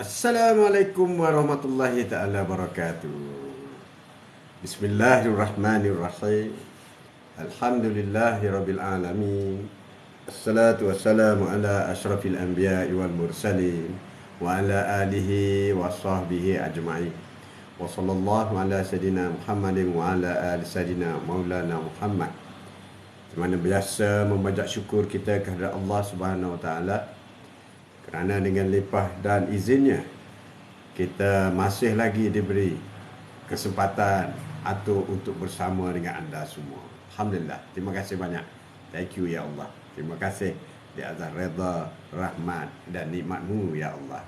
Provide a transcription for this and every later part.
Assalamualaikum warahmatullahi taala wabarakatuh. Bismillahirrahmanirrahim. Alhamdulillahirabbil alamin. Assalatu wassalamu ala asyrafil anbiya'i wal mursalin wa ala alihi wa sahbihi ajma'in. Wa sallallahu ala sayidina Muhammadin wa ala ali sayidina Maulana Muhammad. Di mana biasa membajak syukur kita kepada Allah Subhanahu wa taala kerana dengan limpah dan izinnya kita masih lagi diberi kesempatan atau untuk bersama dengan anda semua. Alhamdulillah. Terima kasih banyak. Thank you ya Allah. Terima kasih di atas redha, rahmat dan nikmat-Mu ya Allah.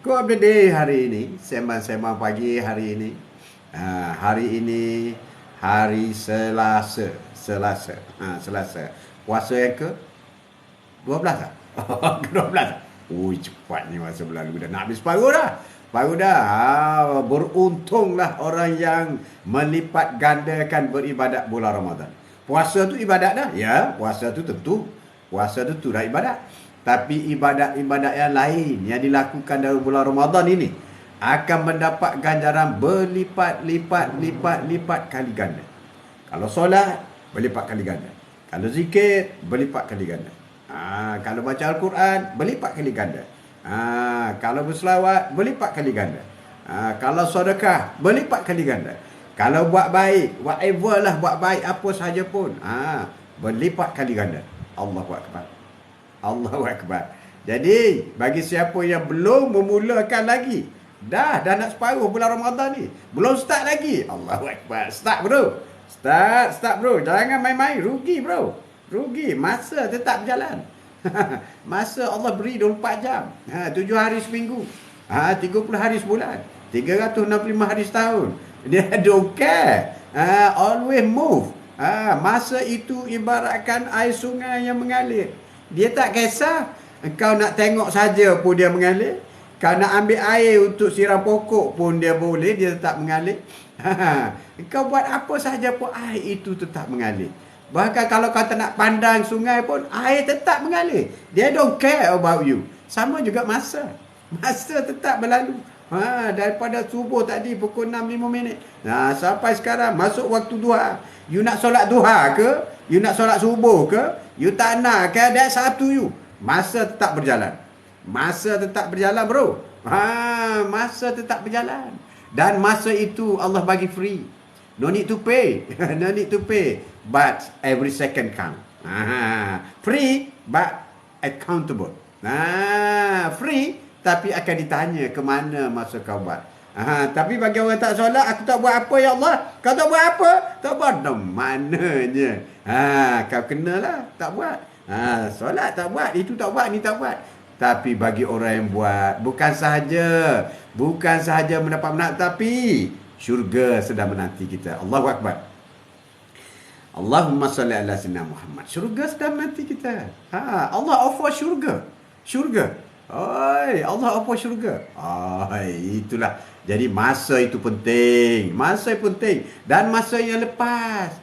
Kau update day hari ini, sembang-sembang pagi hari ini. Hari ini hari Selasa. Selasa. Puasa yang ke 12 tak? Ke 12. Ui, cepatnya masa berlalu dah. Nak habis paruh dah. Paruh dah. Beruntunglah orang yang melipat gandakan beribadat bulan Ramadan. Puasa tu ibadat dah. Ya, puasa tu tentu. Puasa tu dah ibadat. Tapi ibadat-ibadat yang lain yang dilakukan dalam bulan Ramadan ini akan mendapat ganjaran berlipat kali ganda. Kalau solat, berlipat kali ganda. Kalau zikir, berlipat kali ganda. Kalau baca Al-Quran, berlipat kali ganda. Kalau berselawat, berlipat kali ganda. Kalau sedekah, berlipat kali ganda. Kalau buat baik, whatever lah, buat baik apa sahaja pun, berlipat kali ganda. Allahu Akbar. Allahu Akbar. Jadi, bagi siapa yang belum memulakan lagi, dah nak separuh bulan Ramadan ni, belum start lagi, Allahu Akbar. Start bro. Start bro. Jangan main-main, rugi bro. Rugi, masa tetap berjalan. Masa Allah beri 24 jam. 7 hari seminggu. 30 hari sebulan. 365 hari setahun. Dia don't care. Always move. Masa itu ibaratkan air sungai yang mengalir. Dia tak kisah. Kau nak tengok saja pun dia mengalir. Kau nak ambil air untuk siram pokok pun dia boleh. Dia tetap mengalir. Kau buat apa sahaja pun air itu tetap mengalir. Bahkan kalau kata nak pandang sungai pun, air tetap mengalir. Dia don't care about you. Sama juga masa. Masa tetap berlalu. Daripada subuh tadi pukul 6:05. Sampai sekarang masuk waktu duha. You nak solat duha ke? You nak solat subuh ke? You tak nak ke? That's up to you. Masa tetap berjalan. Masa tetap berjalan bro. Masa tetap berjalan. Dan masa itu Allah bagi free. No need to pay. No need to pay. But every second count. Free but accountable. Free tapi akan ditanya ke mana masa kau buat. Tapi bagi orang tak solat, aku tak buat apa ya Allah. Kau tak buat apa? Tak buat. No, mananya? Kau kenalah tak buat. Solat tak buat, itu tak buat, ni tak buat. Tapi bagi orang yang buat, bukan sahaja mendapat menang, tapi syurga sedang menanti kita. Allahu Akbar. Allahumma salli ala sayyidina Muhammad. Syurga sedang menanti kita. Allah offer syurga. Allah offer syurga. Itulah. Jadi masa itu penting. Masa penting. Dan masa yang lepas.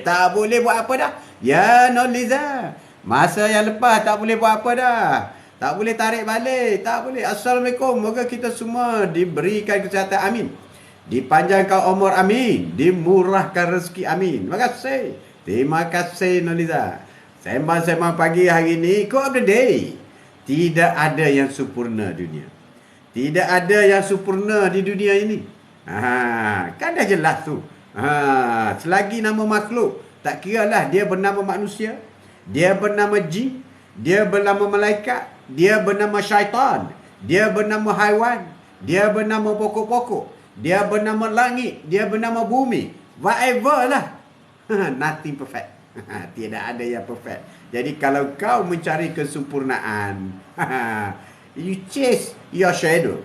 Tak boleh buat apa dah. Ya Noliza. Masa yang lepas tak boleh buat apa dah. Tak boleh tarik balik. Tak boleh. Assalamualaikum. Moga kita semua diberikan kesihatan. Amin. Dipanjangkan umur. Amin. Dimurahkan rezeki. Amin. Terima kasih Noliza. Sembang-sembang pagi hari ini. Quote of the day. Tidak ada yang sempurna dunia. Tidak ada yang sempurna di dunia ini. Kan dah jelas tu. Selagi nama makhluk, tak kiralah dia bernama manusia, dia bernama jin, dia bernama malaikat, dia bernama syaitan, dia bernama haiwan, dia bernama pokok-pokok, dia bernama langit, dia bernama bumi, whatever lah. Nothing perfect. Tidak ada yang perfect. Jadi kalau kau mencari kesempurnaan, you chase your shadow.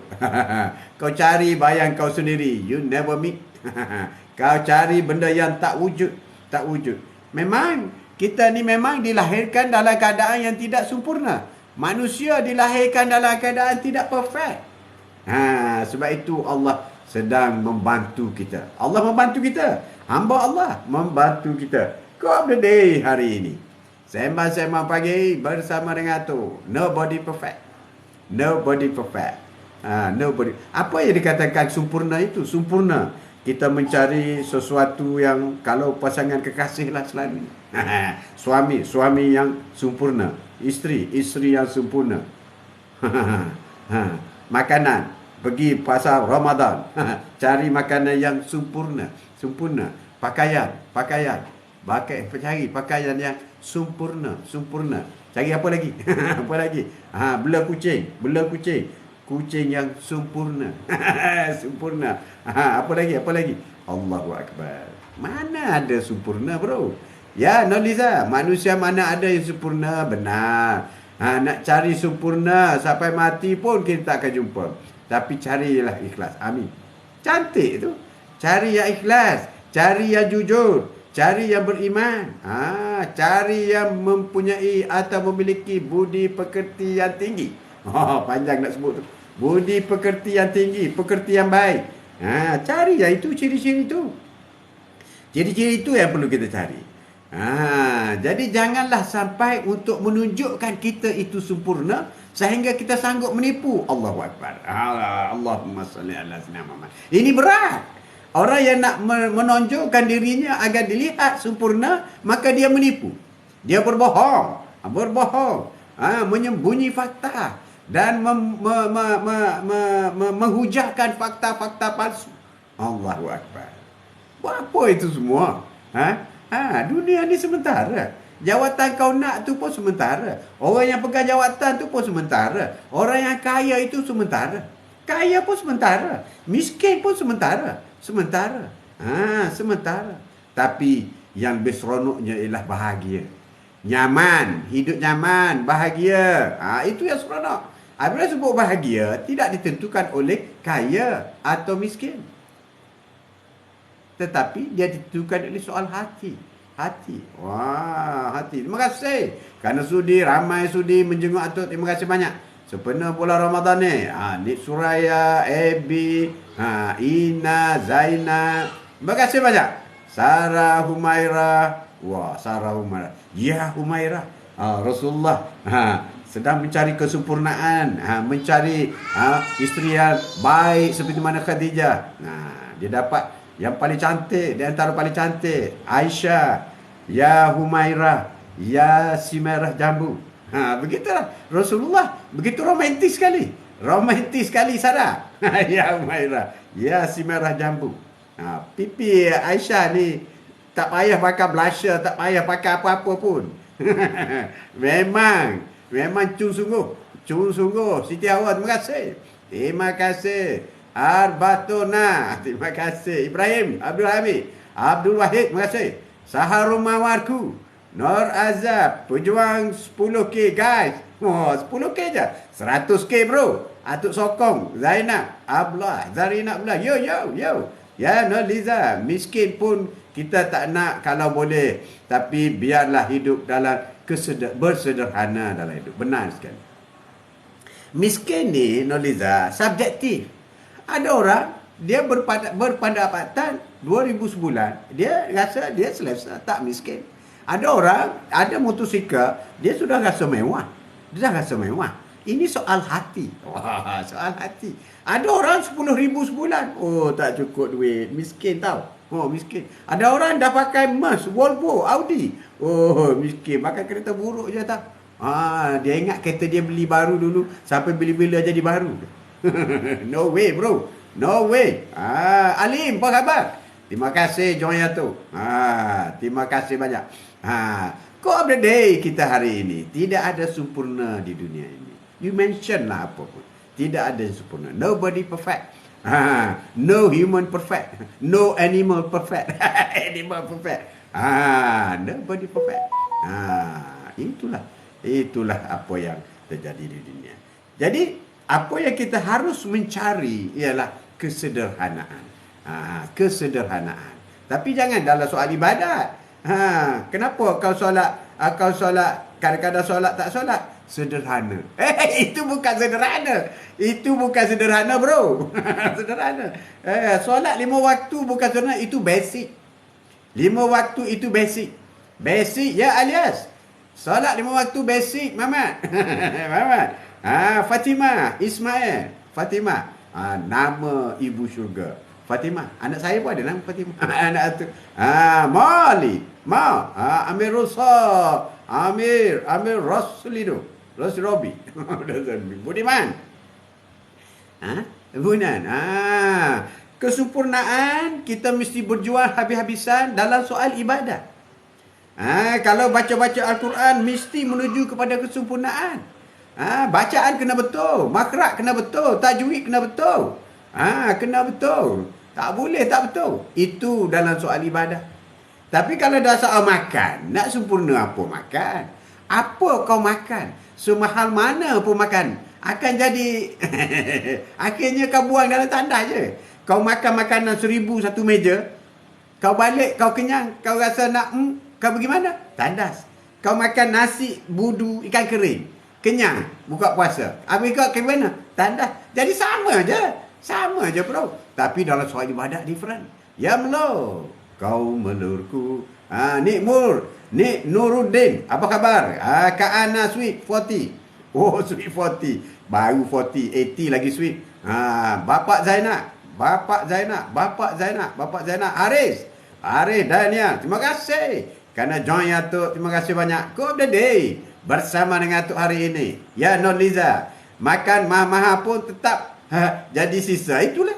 Kau cari bayang kau sendiri, you never meet. Kau cari benda yang tak wujud. Memang kita ni memang dilahirkan dalam keadaan yang tidak sempurna. Manusia dilahirkan dalam keadaan tidak perfect. Sebab itu Allah sedang membantu kita. Allah membantu kita. Hamba Allah membantu kita. Quote of the day hari ini. Sembang-sembang pagi bersama dengan tu. Nobody perfect. Nobody perfect. Nobody. Apa yang dikatakan sempurna itu? Sempurna. Kita mencari sesuatu yang, kalau pasangan kekasih lah selalu. Suami yang sempurna. Isteri yang sempurna. Makanan. Pergi pasar Ramadan. Cari makanan yang sempurna. Pakaian. Cari pakaian yang sempurna. Cari apa lagi? Apa lagi? Bela kucing. Kucing yang sempurna. Apa lagi? Allahu Akbar. Mana ada sempurna, bro? Ya, Noliza, manusia mana ada yang sempurna? Benar. Nak cari sempurna sampai mati pun kita tak akan jumpa. Tapi carilah ikhlas. Amin. Cantik tu. Cari yang ikhlas. Cari yang jujur. Cari yang beriman. Cari yang mempunyai atau memiliki budi pekerti yang tinggi. Panjang nak sebut tu. Budi pekerti yang tinggi. Pekerti yang baik. Cari yang itu, ciri-ciri itu. Ciri-ciri itu yang perlu kita cari. Jadi janganlah sampai untuk menunjukkan kita itu sempurna sehingga kita sanggup menipu. Allahu Akbar. Allahumma salli ala sayyidina Muhammad. Ini berat. Orang yang nak menonjolkan dirinya agar dilihat sempurna, maka dia menipu. Dia berbohong. Menyembunyi fakta dan menghujahkan fakta-fakta palsu. Allahu Akbar. Apa itu semua? Dunia ni sementara. Jawatan kau nak tu pun sementara. Orang yang pegang jawatan tu pun sementara. Orang yang kaya itu sementara. Kaya pun sementara. Miskin pun sementara. Sementara. Tapi yang lebih seronoknya ialah bahagia. Nyaman. Hidup nyaman. Bahagia. Itu yang seronok. Apabila sebut bahagia, tidak ditentukan oleh kaya atau miskin. Tetapi dia ditentukan oleh soal hati. Hati. Terima kasih. Kerana ramai sudi menjenguk Atuk. Terima kasih banyak. Sepenuh bulan Ramadan ni. Nik Suraya, Ebi, Ina, Zaina. Terima kasih banyak. Sarah Humaira. Sarah Humaira. Ya Humaira. Rasulullah sedang mencari kesempurnaan. Mencari isteri yang baik seperti mana Khadijah. Dia dapat yang paling cantik, di antara paling cantik, Aisyah, ya Humairah, ya si merah jambu. Begitulah Rasulullah, begitu romantis sekali Sarah. Ya Humairah, ya si merah jambu. Pipi Aisyah ni tak payah pakai blusher, tak payah pakai apa-apa pun. memang cun sungguh. Siti Hawa, terima kasih. Arbatona, terima kasih. Ibrahim Abdul Hamid, Abdul Wahid, terima kasih. Saharum Mawarku, Nur Azab, pejuang 10k guys. 10k je, 100k bro. Atuk sokong Zainab Abdullah, Zarina Abdullah. Yo. Ya Noliza, miskin pun kita tak nak kalau boleh, tapi biarlah hidup dalam bersederhana dalam hidup. Benar sekali. Miskin ni Noliza subjektif. Ada orang dia berpendapatan 2,000 sebulan, dia rasa dia selesa, tak miskin. Ada orang ada motosikal, dia sudah rasa mewah. Ini soal hati. Soal hati. Ada orang 10,000 sebulan, tak cukup duit, miskin tau. Miskin. Ada orang dah pakai Merc, Volvo, Audi. Miskin, pakai kereta buruk je tau. Dia ingat kereta dia beli baru dulu, sampai bila-bila jadi baru. No way bro. No way. Alim, apa khabar? Terima kasih Joyato. Terima kasih banyak. Quote of the day kita hari ini. Tidak ada sempurna di dunia ini. You mention lah apa pun. Tidak ada yang sempurna. Nobody perfect. No human perfect. No animal perfect. Animal perfect. Nobody perfect. Itulah apa yang terjadi di dunia. Jadi apa yang kita harus mencari ialah kesederhanaan. Kesederhanaan. Tapi jangan dalam soal ibadat. Kenapa kau solat kadang-kadang solat tak solat? Sederhana. Itu bukan sederhana. Itu bukan sederhana bro. Sederhana. Solat 5 waktu bukan sederhana. Itu basic. 5 waktu itu basic. Basic ya alias. Solat 5 waktu basic, Mamat. Mamat. Fatimah, Ismail, Fatimah. Nama ibu syurga. Fatimah. Anak saya pun ada nama Fatimah. Anak tu. Mali. Amir Rusa. Amir Rasulido. Robi. Budiman. Budiman. Kesempurnaan kita mesti berjuang habis-habisan dalam soal ibadah. Kalau baca-baca Al-Quran mesti menuju kepada kesempurnaan. Bacaan kena betul, makhraj kena betul, tajwid kena betul. Kena betul. Tak boleh tak betul. Itu dalam soal ibadah. Tapi kalau dah soal makan, nak sempurna apa makan? Apa kau makan? Semahal mana pun makan, akan jadi akhirnya kau buang dalam tandas je. Kau makan makanan 1000 satu meja, kau balik kau kenyang, kau rasa nak kau pergi mana? Tandas. Kau makan nasi budu ikan kering, kenyang, buka puasa. Habis kau ke mana? Tandas. Jadi sama je bro. Tapi dalam soal ibadat different. Ya melo, kau melurku. Nik Nuruddin, apa khabar? Kak Ana sweet 40. Oh, sweet 40. Baru 40, 80 lagi sweet. Bapak Zainab. Haris Daniel, terima kasih kerana join Atuk. Terima kasih banyak. Good the day bersama dengan Atuk hari ini. Ya, Non Liza. Makan mahal-mahal pun tetap jadi sisa. Itulah.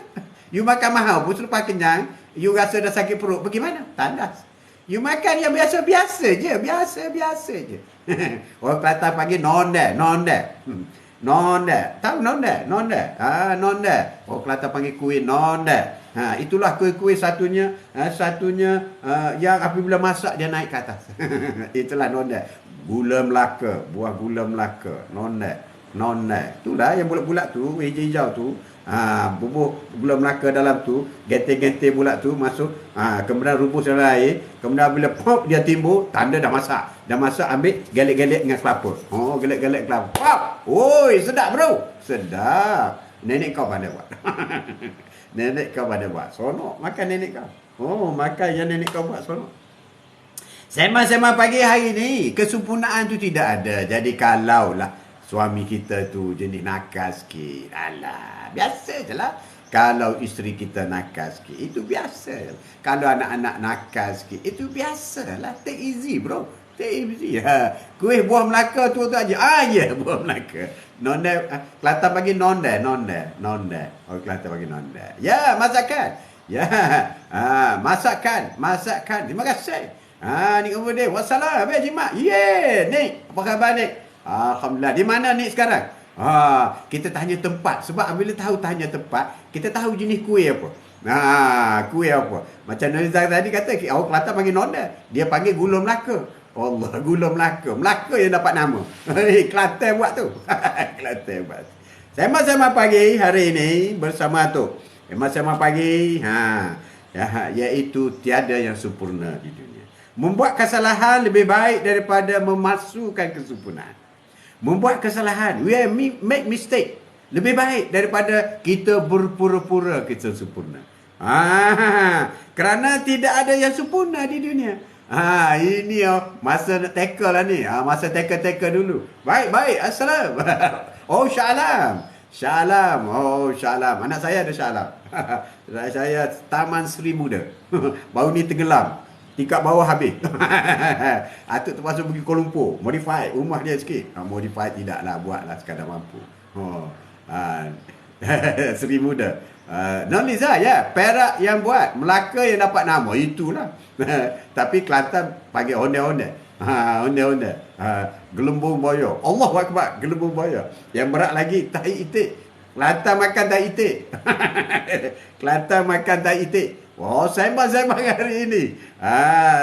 You makan mahal pun selepas kenyang, you rasa dah sakit perut, pergi mana? Tandas. You makan yang biasa-biasa je. Orang Kelantan panggil nonde. Tahu nonde? Nonde. Orang Kelantan panggil kuih nonde. Itulah kuih-kuih satunya yang apabila masak dia naik ke atas. Itulah nonde. Gula Melaka, buah gula Melaka, nonde. Itulah yang bulat-bulat tu, hijau-hijau tu. Bubuh gula Melaka dalam tu, genting-genting bulat tu masuk, kemudian rebus dalam air, kemudian bila pop dia timbul, tanda dah masak. Ambil gelek-gelek dengan kelapa. Gelek-gelek kelapa. Pop! Oi, sedap bro. Sedap. Nenek kau pandai buat. Sonok makan nenek kau. Makan yang nenek kau buat sonok. Sembang-sembang pagi hari ni, kesempurnaan tu tidak ada. Jadi kalaulah suami kita tu jenis nakal sikit, alah, biasa je lah. Kalau isteri kita nakal sikit, itu biasa. Kalau anak-anak nakal sikit, itu biasa lah. Take easy bro. Take easy. Kuih buah Melaka tu aja. Ya, buah Melaka. Nonde, Kelantan bagi nonde. Oh, Kelantan bagi nonde. Ya, masakan. Ya. Masakan. Terima kasih. Nik Umuddin. Wassalam. Haji Mak. Nik. Apa khabar Nik? Alhamdulillah. Di mana Nik sekarang? Kita tanya tempat. Sebab bila tahu tanya tempat, kita tahu jenis kuih apa. Kuih apa. Macam Nuzal tadi kata, orang Kelantan panggil nonde. Dia panggil gula Melaka. Allah, gula Melaka. Melaka yang dapat nama. Kelantan buat tu. Kelantan buat. Sembang-sembang pagi hari ini bersama tu. Sembang-sembang pagi. Iaitu tiada yang sempurna di dunia. Membuat kesalahan lebih baik daripada memasukkan kesempurnaan. Membuat kesalahan, we make mistake, lebih baik daripada kita berpura-pura kita sempurna. Kerana tidak ada yang sempurna di dunia. Ini masa nak tackle lah ni. Masa tackle dulu. Baik. Assalam. Oh, Syalam. Oh, Syalam. Anak saya ada Syalam. Saya Taman Seri Muda. Baru ni tenggelam. Tingkat bawah habis. Atuk terpaksa pergi Kuala Lumpur. Modify rumah dia sikit. Modify tidaklah. Buatlah sekadar mampu. Seri Muda. Non Liza, ya. Perak yang buat. Melaka yang dapat nama. Itulah. Tapi Kelantan panggil onde-onde. Onde-onde. Gelembung boyo. Allah Akbar. Gelembung boyo. Yang berat lagi, tahi itik. Kelantan makan tahi itik. Kelantan makan tahi itik. Oh, sembang-sembang hari ini.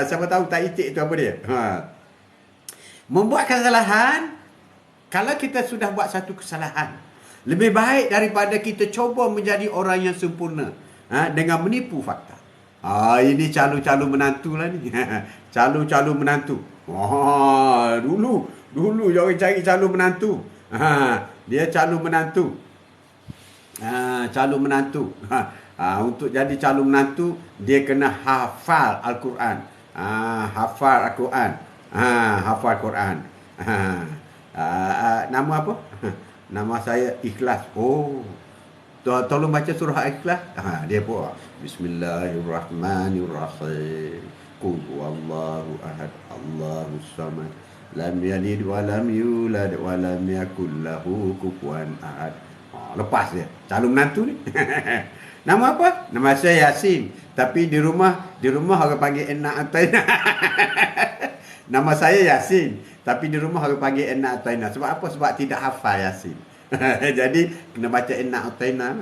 Siapa tahu tahi itik itu apa dia? Membuat kesalahan. Kalau kita sudah buat satu kesalahan, lebih baik daripada kita cuba menjadi orang yang sempurna dengan menipu fakta. Ini calon-calon menantu lah ni. Calon-calon menantu. Dulu jangan cari calon menantu. Dia calon menantu. Calon menantu. Untuk jadi calon menantu, dia kena hafal Al-Quran. Hafal Al-Quran. Hafal Quran. Nama apa? Nama saya Ikhlas. Oh, tolong baca surah Ikhlas. Dia pun Bismillahirrahmanirrahim. Qul huwallahu ahad, Allahus samad, lam yalid wa lam yulad wa lam yakul lahu kufuwan ahad. Lepas dia calon menantu ni. Nama apa? Nama saya Yasin. Tapi di rumah orang panggil Enak Ataina. Nama saya Yasin. Tapi di rumah orang panggil Enak Ataina. Sebab apa? Sebab tidak hafal Yasin. Jadi kena baca Enak Ataina.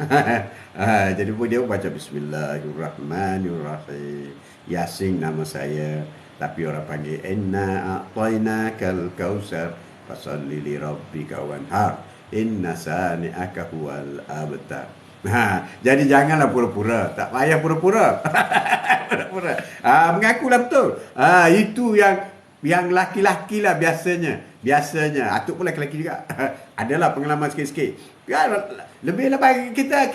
Jadi pun dia baca Bismillahirrahmanirrahim. Yasin nama saya. Tapi orang panggil Enak Ataina kal kausar. Fasalli li rabbika wanhar. Inna sani'aka huwal abtar. Jadi janganlah pura-pura. Tak payah pura-pura. Pura-pura. Mengakulah betul. Itu yang laki-laki lah biasanya. Atuk pun laki-laki juga. Adalah pengalaman sikit-sikit. Lebih bagi kita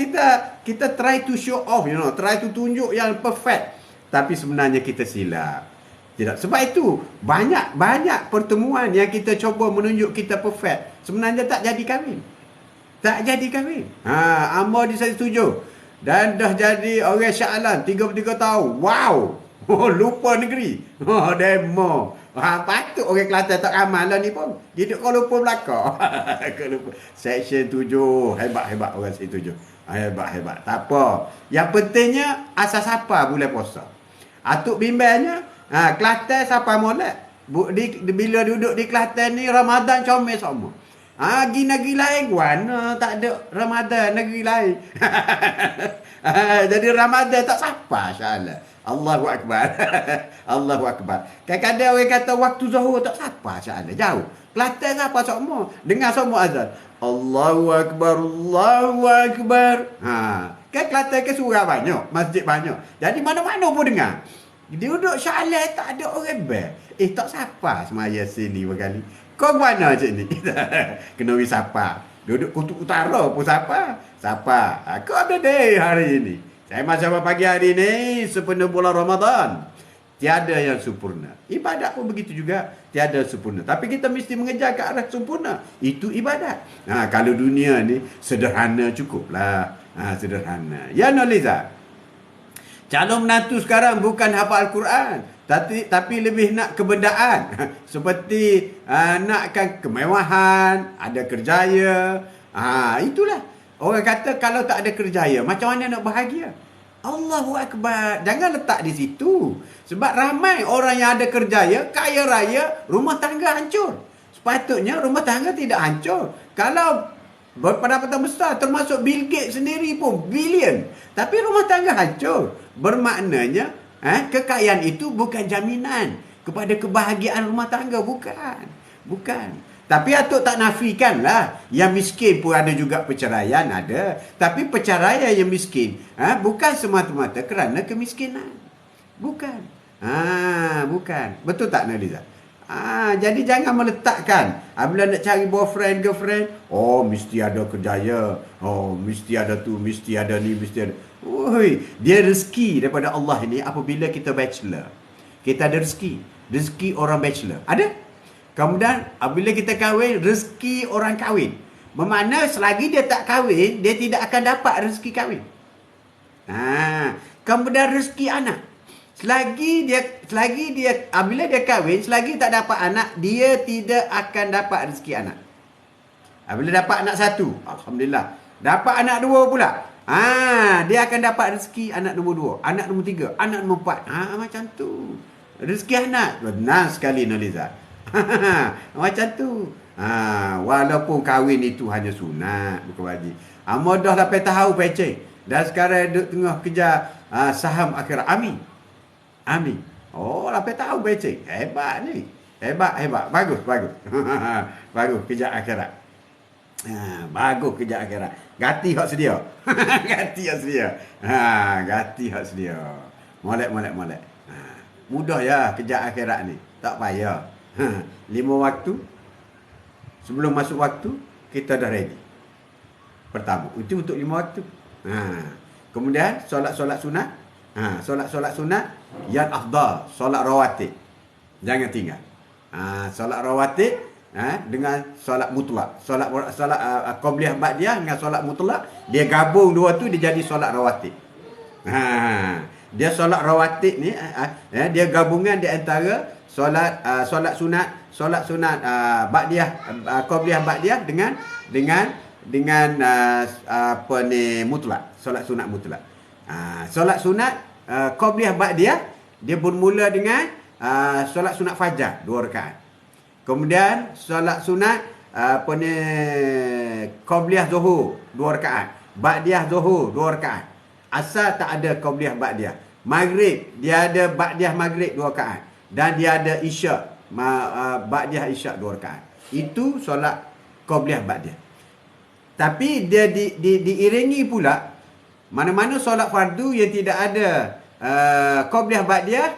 try to show off, try to tunjuk yang perfect. Tapi sebenarnya kita silap. Tidak. Sebab itu banyak pertemuan yang kita cuba menunjuk kita perfect. Sebenarnya tak jadi kahwin. Amor disetujui. Dan dah jadi orang Shah Alam 33 tahun. Wow. Lupa negeri. Demo. Patut orang Kelantan tak ramai lah ni pun. Hidup kau lupa belakang. Section 7. Hebat orang section 7. Hebat. Tak apa. Yang pentingnya asas apa bulan puasa. Atuk bimbangnya Kelantan siapa molek. Bila duduk di Kelantan ni Ramadan comel semua. Negeri lain mana tak ada Ramadan negeri lain. Jadi Ramadan tak siapa insya-Allah. Allahu akbar. Allahu akbar. Kadang-kadang orang kata waktu zuhur tak siapa insya-Allah. Jauh. Kelantan siapa semua. Dengar semua azan. Allahu akbar. Allahu akbar. Kan Kelantan ke surau banyak, masjid banyak. Jadi mana-mana pun dengar. Dia duduk Syaleh tak ada orang ber. Tak siapa semaya sini berkali. Kau mana cik ni? Kena wisapa. Duduk kutub utara pun siapa? Aku ada day hari ini. Saya macam pagi hari ini sepenuh bulan Ramadan. Tiada yang sempurna. Ibadat pun begitu juga. Tiada sempurna. Tapi kita mesti mengejar ke arah sempurna. Itu ibadat. Kalau dunia ni sederhana cukuplah. Sederhana. Ya Noliza. Calon menantu sekarang bukan hafal Al-Quran. Tapi lebih nak kebendaan. Seperti nakkan kemewahan, ada kerjaya. Itulah. Orang kata kalau tak ada kerjaya, macam mana nak bahagia? Allahu Akbar. Jangan letak di situ. Sebab ramai orang yang ada kerjaya, kaya raya, rumah tangga hancur. Sepatutnya rumah tangga tidak hancur. Kalau berpendapatan besar, termasuk Bill Gates sendiri pun bilion. Tapi rumah tangga hancur. Bermaknanya kekayaan itu bukan jaminan kepada kebahagiaan rumah tangga. Bukan. Tapi atuk tak nafikan lah. Yang miskin pun ada juga perceraian, ada. Tapi perceraian yang miskin bukan semata-mata kerana kemiskinan. Bukan. Betul tak Naliza? Jadi jangan meletakkan bila nak cari boyfriend, girlfriend, mesti ada kerjaya, mesti ada tu, mesti ada ni, mesti ada. Dia rezeki daripada Allah ini apabila kita bachelor. Kita ada rezeki orang bachelor. Ada? Kemudian apabila kita kahwin, rezeki orang kahwin. Bermakna selagi dia tak kahwin, dia tidak akan dapat rezeki kahwin. Kemudian rezeki anak. Selagi dia apabila dia kahwin, selagi tak dapat anak, dia tidak akan dapat rezeki anak. Apabila dapat anak satu, alhamdulillah. Dapat anak dua pula. Dia akan dapat rezeki anak nombor 2, anak nombor 3, anak nombor 4. Macam tu. Rezeki anak. Benar sekali Noliza. Macam tu. Walaupun kahwin itu hanya sunat, bukan wajib. Amor dah 8 tahun pecek. Dan sekarang duduk tengah kejar saham akhirat. Amin. 8 tahun pecek. Hebat ni. Hebat. Bagus. Bagus kejar akhirat. Bagus kejar akhirat. Gati hak sedia. Gati hak sedia. Molek. Mudah ya kejar akhirat ni. Tak payah. 5 waktu. Sebelum masuk waktu, kita dah ready. Pertama, itu untuk 5 waktu. Kemudian solat-solat sunat. Solat-solat sunat yang afdal, solat rawatib. Jangan tinggal. Solat rawatib dengan solat mutlak. Solat qabliyah ba'diyah dengan solat mutlak, dia gabung dua tu dia jadi solat rawatib. Dia solat rawatib ni dia gabungan di antara solat sunat ba'diyah, qabliyah ba'diyah dengan apa ni, mutlak, solat sunat mutlak. Solat sunat qabliyah ba'diyah dia bermula dengan solat sunat fajar 2 rakaat. Kemudian solat sunat apa ni, qabliyah zuhur 2 rakaat, ba'diyah zuhur 2 rakaat. Asar tak ada qabliyah ba'diyah. Maghrib dia ada ba'diyah maghrib 2 rakaat, dan dia ada isyak, ba'diyah isyak 2 rakaat. Itu solat qabliyah ba'diyah. Tapi dia diiringi pula mana-mana solat fardu yang tidak ada qabliyah ba'diyah,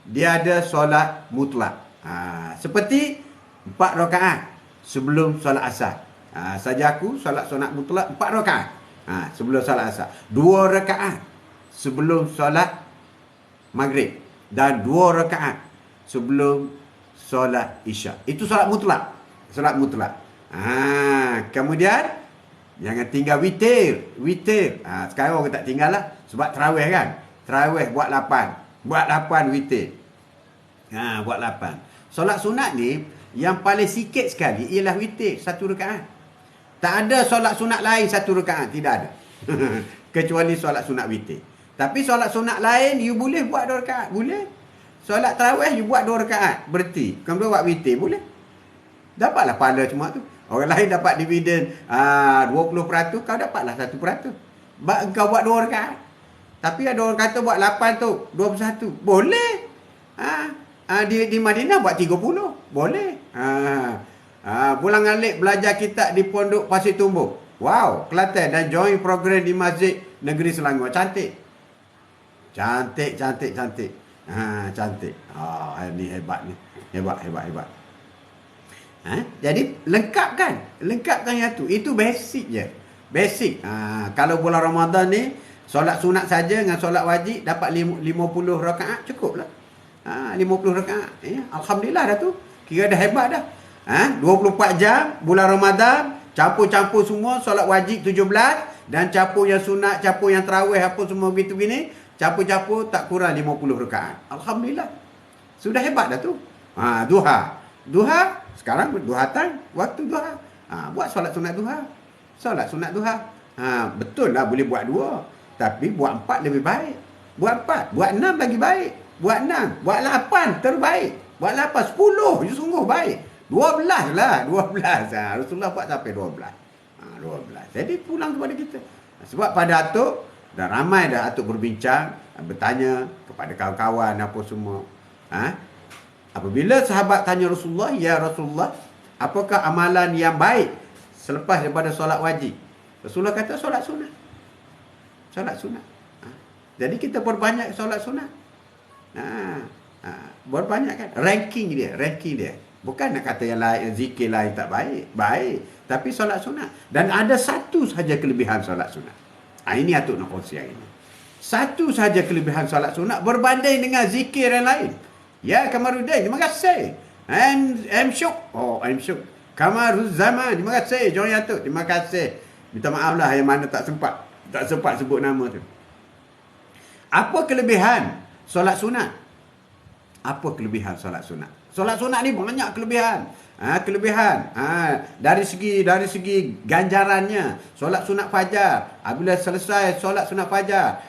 dia ada solat mutlak. Seperti 4 rakaat sebelum solat asar. Saja aku solat sunat mutlak 4 rakaat sebelum solat asar, 2 rakaat sebelum solat maghrib, dan 2 rakaat sebelum solat isyak. Itu solat mutlak. Solat mutlak. Kemudian jangan tinggal witir. Sekarang orang tak tinggal lah, sebab tarawih kan. Tarawih buat 8 witir. Buat 8. Solat sunat ni yang paling sikit sekali ialah witir 1 rakaat. Tak ada solat sunat lain 1 rakaat, tidak ada. Kecuali solat sunat witir. Tapi solat sunat lain you boleh buat 2 rakaat, boleh. Solat tarawih you buat 2 rakaat, berhenti. Kemudian buat witir, boleh. Dapatlah pahala cuma tu. Orang lain dapat dividen 20%, kau dapatlah 1%. Kau buat 2 rakaat. Tapi ada orang kata buat 8 tu, 21. Boleh. Di Madinah buat 30. Boleh. Pulang alik belajar kitab di Pondok Pasir Tumbuh. Wow, Kelantan, dan join program di Masjid Negeri Selangor. Cantik. Cantik. Ni hebat ni. Hebat. Jadi lengkapkan yang tu. Itu basic je. Basic. Kalau bulan Ramadan ni solat sunat saja dengan solat wajib dapat 50 rakaat cukup lah. 50 rakaat. Alhamdulillah dah tu. Kira dah hebat dah. 24 jam bulan Ramadan, campur-campur semua, solat wajib 17 dan campur yang sunat, campur yang tarawih apa semua begitu gini, campur-campur tak kurang 50 rakaat. Alhamdulillah. Sudah hebat dah tu. Duha sekarang duha time, waktu duha. Buat solat sunat duha. Betul lah boleh buat 2, tapi buat 4 lebih baik. Buat 4, buat 6 lagi baik. Buat 6, buat 8 terbaik. Buat 8, 10 je sungguh baik. 12 lah, 12. Rasulullah buat sampai 12. 12. Jadi pulang kepada kita. Sebab pada atuk, dah ramai dah atuk berbincang, bertanya kepada kawan-kawan apa semua. Apabila sahabat tanya Rasulullah, ya Rasulullah, apakah amalan yang baik selepas daripada solat wajib? Rasulullah kata solat sunat. Solat sunat. Jadi kita perbanyak solat sunat. Berbanyak kan. Ranking dia. Bukan nak kata yang lain, zikir lain tak baik. Baik. Tapi solat sunat. Dan ada satu sahaja kelebihan solat sunat. Ini atuk nak kongsi hari ini. Satu sahaja kelebihan solat sunat berbanding dengan zikir yang lain. Ya Kamaruddin, terima kasih. I'm Syuk. Kamaruz Zaman, terima kasih. Join atuk, terima kasih. Minta maaf lah yang mana tak sempat sebut nama tu. Apa kelebihan solat sunat? Apa kelebihan solat sunat? Solat sunat ni banyak kelebihan. Dari segi ganjarannya, solat sunat fajar, apabila selesai solat sunat fajar,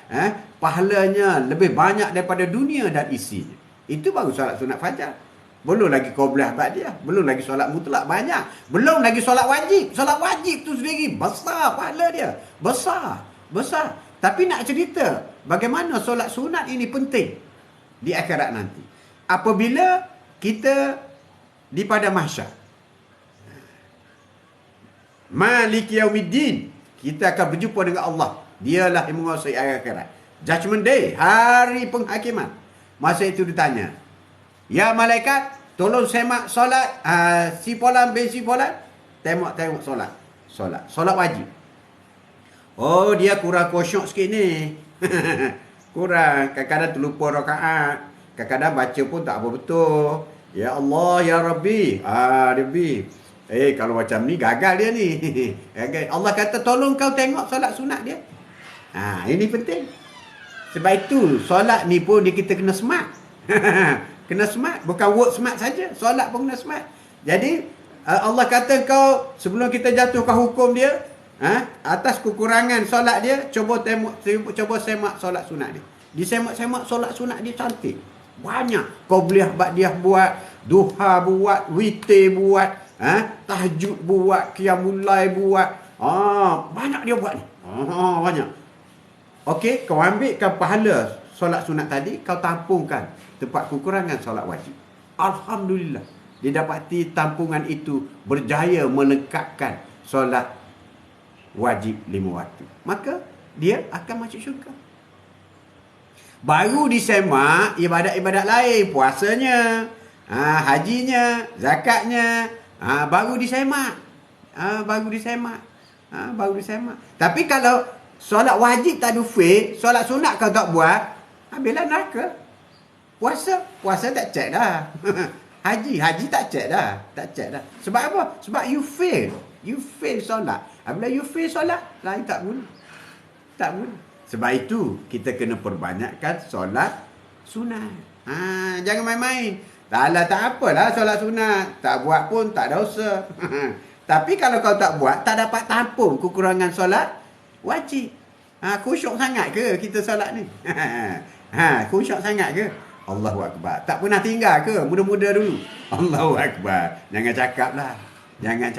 pahalanya lebih banyak daripada dunia dan isinya. Itu baru solat sunat fajar. Belum lagi qabliyah ba'diyah, belum lagi solat mutlak banyak, belum lagi solat wajib. Solat wajib tu sendiri besar pahala dia. Besar. Tapi nak cerita bagaimana solat sunat ini penting di akhirat nanti. Apabila kita di pada mahsyar, Maliki Yaumiddin, kita akan berjumpa dengan Allah. Dialah yang menguasai akhirat. Judgment Day, hari penghakiman. Masa itu ditanya, ya malaikat, tolong semak solat si Fulan bin si Fulan. Tengok solat wajib. Oh, dia kurang khusyuk sikit ni. Kurang, kadang-kadang terlupa rakaat, kadang-kadang baca pun tak apa betul. Ya Allah, Ya Rabbi. Rabbi. Kalau macam ni gagal dia ni. Gagal. Allah kata tolong kau tengok solat sunat dia. Ini penting. Sebab itu solat ni pun kita kena smart. Kena smart, bukan work smart saja. Solat pun kena smart. Jadi Allah kata kau sebelum kita jatuhkan hukum dia, atas kekurangan solat dia, cuba semak solat sunat dia. Disemak-semak solat sunat dia cantik. Banyak. Qabliyah ba'diyah buat, duha buat, witir buat, tahajud buat, qiyamul lail buat. Banyak dia buat ni. Banyak. Okey, kau ambilkan pahala solat sunat tadi, kau tampungkan tempat kekurangan solat wajib. Alhamdulillah. Dia dapati tampungan itu berjaya melengkapkan solat wajib 5 waktu. Maka dia akan masuk syurga. Baru disemak ibadat-ibadat lain, puasanya, hajinya, zakatnya, baru disemak. Baru disemak. Tapi kalau solat wajib tak ada fail, solat sunat kau tak buat, habislah neraka. Puasa tak check dah. Haji tak check dah. Sebab apa? Sebab you fail solat. Apabila you fail solat, lain tak guna. Sebab itu kita kena perbanyakkan solat sunat. Jangan main-main. Tak apalah solat sunat. Tak buat pun tak ada dosa. Tapi kalau kau tak buat, tak dapat tampung kekurangan solat wajib. Khusyuk sangat ke kita solat ni? Khusyuk sangat ke? Allahu Akbar. Tak pernah tinggal ke? Muda-muda dulu. Allahu Akbar. Jangan cakap lah. Jangan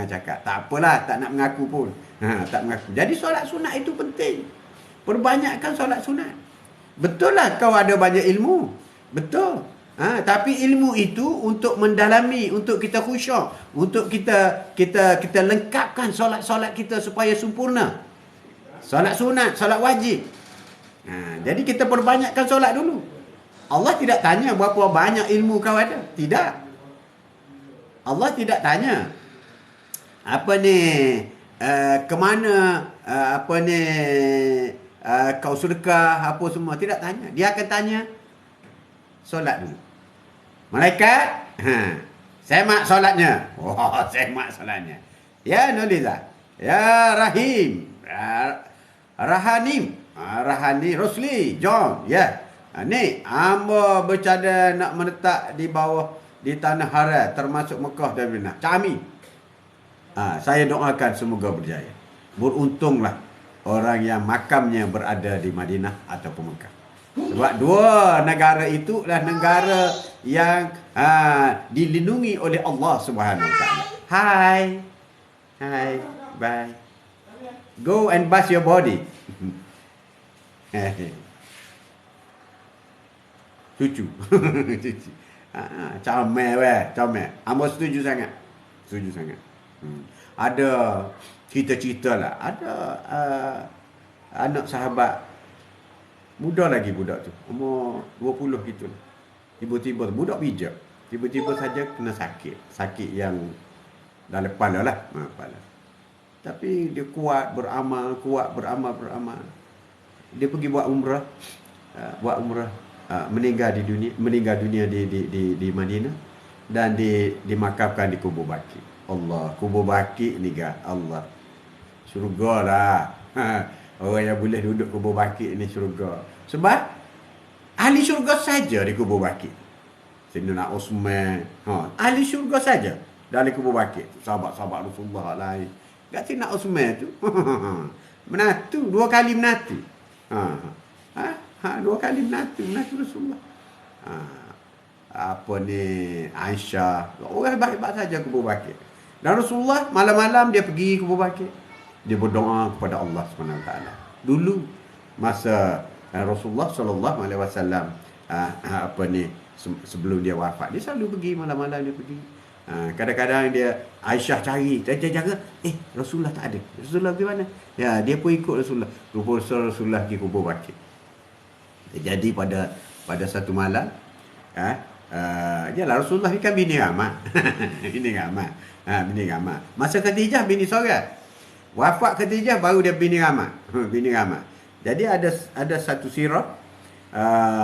cakap. Tak apalah. Tak nak mengaku pun. Tak mengaku. Jadi solat sunat itu penting. Perbanyakkan solat sunat. Betul lah kau ada banyak ilmu. Betul. Tapi ilmu itu untuk mendalami, untuk kita khusyuk, untuk kita lengkapkan solat-solat kita supaya sempurna. Solat sunat, solat wajib. Jadi kita perbanyakkan solat dulu. Allah tidak tanya berapa banyak ilmu kau ada. Tidak. Allah tidak tanya ke mana kau sedekah apa semua, tidak tanya. Dia akan tanya solat dulu. Malaikat, semak solatnya. Semak solatnya. Ya Noliza, ya Rahim, Rahanim, Rosli, John, ya. Ni hamba bercada nak menetap di tanah haram termasuk Mekah dan Madinah. Kami. Saya doakan semoga berjaya. Beruntunglah orang yang makamnya berada di Madinah ataupun Mekah. Sebab dua negara itu adalah negara yang dilindungi oleh Allah Subhanahu Wa Taala. Hi, bye. Go and bath your body. Cucu. Comel. Hamba setuju sangat. Ada cerita-cerita lah. Ada anak sahabat muda lagi budak tu. Umur 20 gitu. Tiba-tiba budak bijak. Tiba-tiba saja kena sakit. Sakit yang dalam kepala lah. Kepala. Tapi dia kuat beramal. Dia pergi buat umrah. Meninggal dunia di Madinah dan dimakamkan di kubur Baqi. Allah, kubur Baqi ni Allah. Syurga lah. Orang yang boleh duduk kubur Baqi ni syurga. Sebab ahli syurga saja di kubur Baqi. Sayyidina Uthman, ahli syurga saja dalam kubur Baqi. Sahabat-sahabat Rasulullah lain. Kat Sayyidina Uthman tu menatu, 2 kali menatu. 2 kali menatu Rasulullah. Aisyah, orang baik-baik saja kubur Baqi. Dan Rasulullah malam-malam dia pergi kubur Baqi. Dia berdoa kepada Allah SWT. Dulu masa Rasulullah sallallahu alaihi wasallam sebelum dia wafat, dia selalu pergi malam-malam dia pergi. Kadang-kadang dia Aisyah cari, jaga, Rasulullah tak ada. Rasulullah pergi mana? Ya, dia pun ikut Rasulullah. Rasulullah pergi kubur Baqi. Jadi pada satu malam, yalah Rasulullah ni kan bini ramah. Bini ramah. Masa Khadijah bini seorang. Wafat Khadijah baru dia bini ramah. Jadi ada satu sirah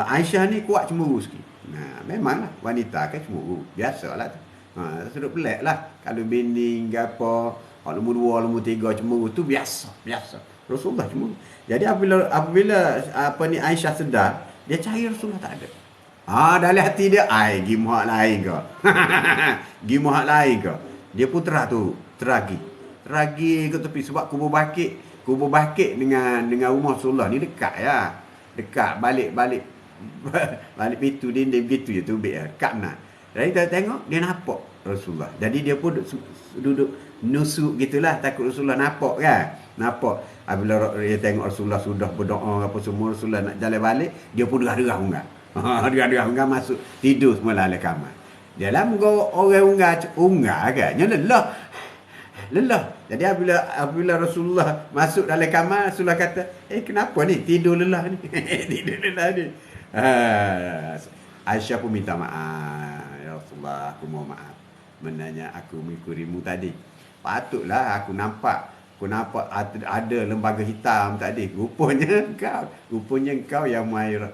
Aisyah ni kuat cemburu sikit. Nah, memanglah wanita kan cemburu. Biasalah tu. Sedut pelik lah. Kalau bini ke apa, kalau nombor 2, nombor 3 cemburu tu biasa. Rasulullah cemburu. Jadi apabila apa ni Aisyah sedar, dia cari Rasulullah tak ada. Dalam hati dia, gi muhak lain ke? Gi muhak lain ke? Dia pun teragi ke tepi sebab kubur bakit dengan rumah Rasulullah ni dekat ya. Dekat balik pintu dinding begitu je tubik ya. Dekat benar. Jadi kita tengok dia nampak Rasulullah. Jadi dia pun duduk nusuk gitulah, takut Rasulullah nampak kan. Nampak apabila dia tengok Rasulullah sudah berdoa apa semua, Rasulullah nak jalan balik, dia pun derah-derah unggal. Derah-derah unggal masuk tidur semula dalam kamar. Dalam orang unggal kan, lelah. Jadi apabila Rasulullah masuk dalam kamar, Rasulullah kata, kenapa ni tidur lelah ni? Tidur lelah ni. Aisyah pun minta maaf. Ya Rasulullah, aku mohon maaf. Menanya aku mengikutimu tadi. Patutlah aku nampak ada lembaga hitam tadi. Rupanya engkau yang Muhairah.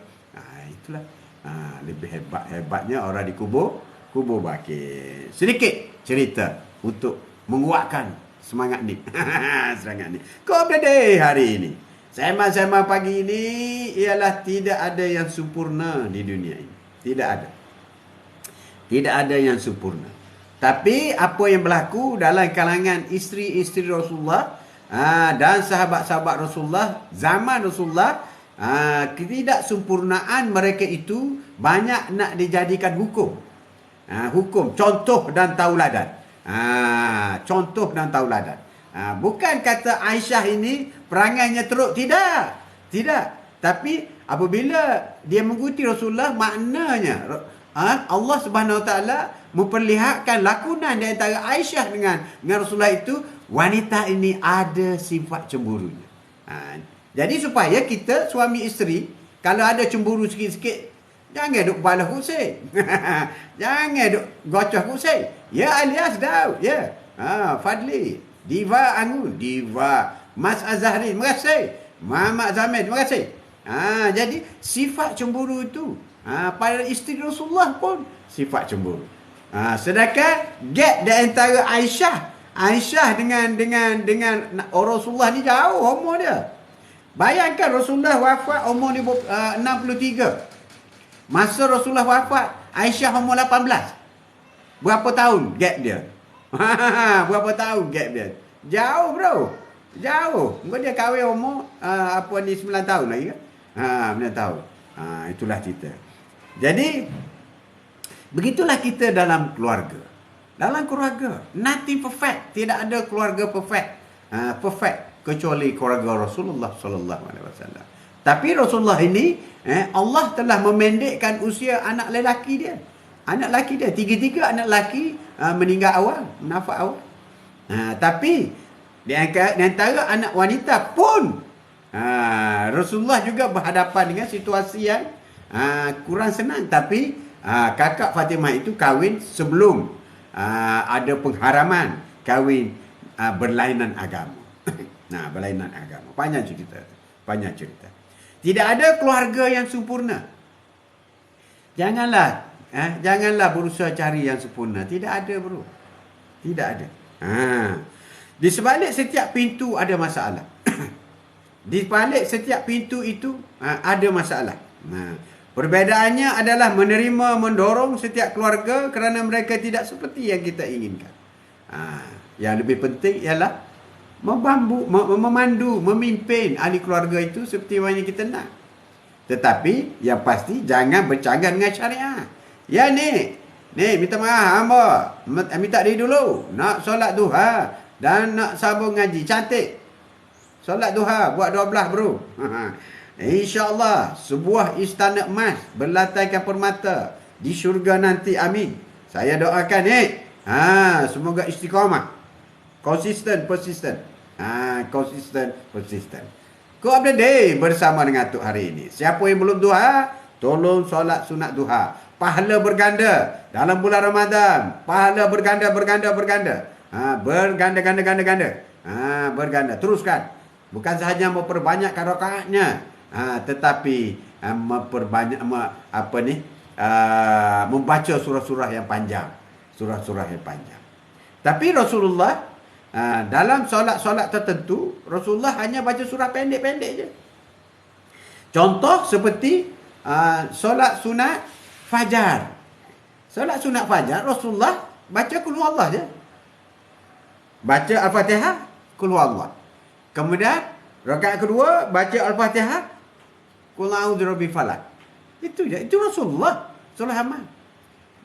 Itulah. Lebih hebatnya orang dikubur bakit. Sedikit cerita untuk menguatkan semangat ni. Semangat ni. Kau berada hari ini. Sema-sema pagi ini ialah tidak ada yang sempurna di dunia ini. Tidak ada yang sempurna. Tapi apa yang berlaku dalam kalangan isteri-isteri Rasulullah dan sahabat-sahabat Rasulullah zaman Rasulullah, ketidaksempurnaan mereka itu banyak nak dijadikan hukum. Contoh dan tauladan. Contoh dan tauladan. Bukan kata Aisyah ini perangainya teruk, tidak. Tapi apabila dia mengikuti Rasulullah, maknanya Allah Subhanahu Wa Taala memperlihatkan lakonan di antara Aisyah dengan Rasulullah itu, wanita ini ada sifat cemburunya. Jadi supaya kita suami isteri kalau ada cemburu sikit-sikit, jangan duk balas kusik. Jangan duk gocoh kusik. Ya Alias Daud, ya. Fadli, Diva Angun, Diva Mas Azhari, terima kasih. Muhammad Zamir, terima kasih. Jadi sifat cemburu itu pada isteri Rasulullah pun sifat cemburu. Sedangkan gap di antara Aisyah dengan Rasulullah ni jauh umur dia. Bayangkan Rasulullah wafat umur 63. Masa Rasulullah wafat, Aisyah umur 18. Berapa tahun gap dia? Berapa tahun gap dia? Jauh bro. Jauh. Mungkin dia kahwin umur 9 tahun lagi kan? 9 tahun. Itulah cerita. Jadi begitulah kita dalam keluarga. Dalam keluarga, nothing perfect. Tidak ada keluarga perfect. Perfect kecuali keluarga Rasulullah sallallahu alaihi wasallam. Tapi Rasulullah ini Allah telah memendekkan usia anak lelaki dia. Anak lelaki dia, 3 anak lelaki meninggal awal, menafak awal. Tapi di antara anak wanita pun Rasulullah juga berhadapan dengan situasi yang kurang senang. Tapi kakak Fatimah itu kahwin sebelum ada pengharaman kahwin berlainan agama. Berlainan agama. Panjang cerita. Tidak ada keluarga yang sempurna. Janganlah berusaha cari yang sempurna. Tidak ada bro. Tidak ada. Di sebalik setiap pintu ada masalah. Di balik setiap pintu itu ada masalah. Perbezaannya adalah menerima, mendorong setiap keluarga kerana mereka tidak seperti yang kita inginkan. Yang lebih penting ialah memandu, memimpin ahli keluarga itu seperti mana kita nak. Tetapi yang pasti jangan bercanggah dengan syariat. Ya ni minta maaf hamba, minta diri dulu nak solat duha dan nak sambung ngaji cantik. Solat duha buat 12 bro. InsyaAllah sebuah istana emas berlantaikan permata di syurga nanti, amin. Saya doakan semoga istiqamah, persistent. Kau update bersama dengan Tok hari ini. Siapa yang belum duha, tolong solat sunat duha. Pahala berganda dalam bulan Ramadan. Pahala berganda. Berganda. Berganda. Teruskan. Bukan sahaja memperbanyakkan rakaatnya, tetapi memperbanyak membaca surah-surah yang panjang. Surah-surah yang panjang. Tapi Rasulullah dalam solat-solat tertentu, Rasulullah hanya baca surah pendek-pendek je. Contoh seperti solat sunat fajar. Solat sunat fajar, Rasulullah baca Qul Huwallah je. Baca Al-Fatihah, Qul Huwallah. Kemudian rakaat kedua baca Al-Fatihah, Qul a'udzu birabbil falaq. Itu je. Itu Rasulullah solat amal.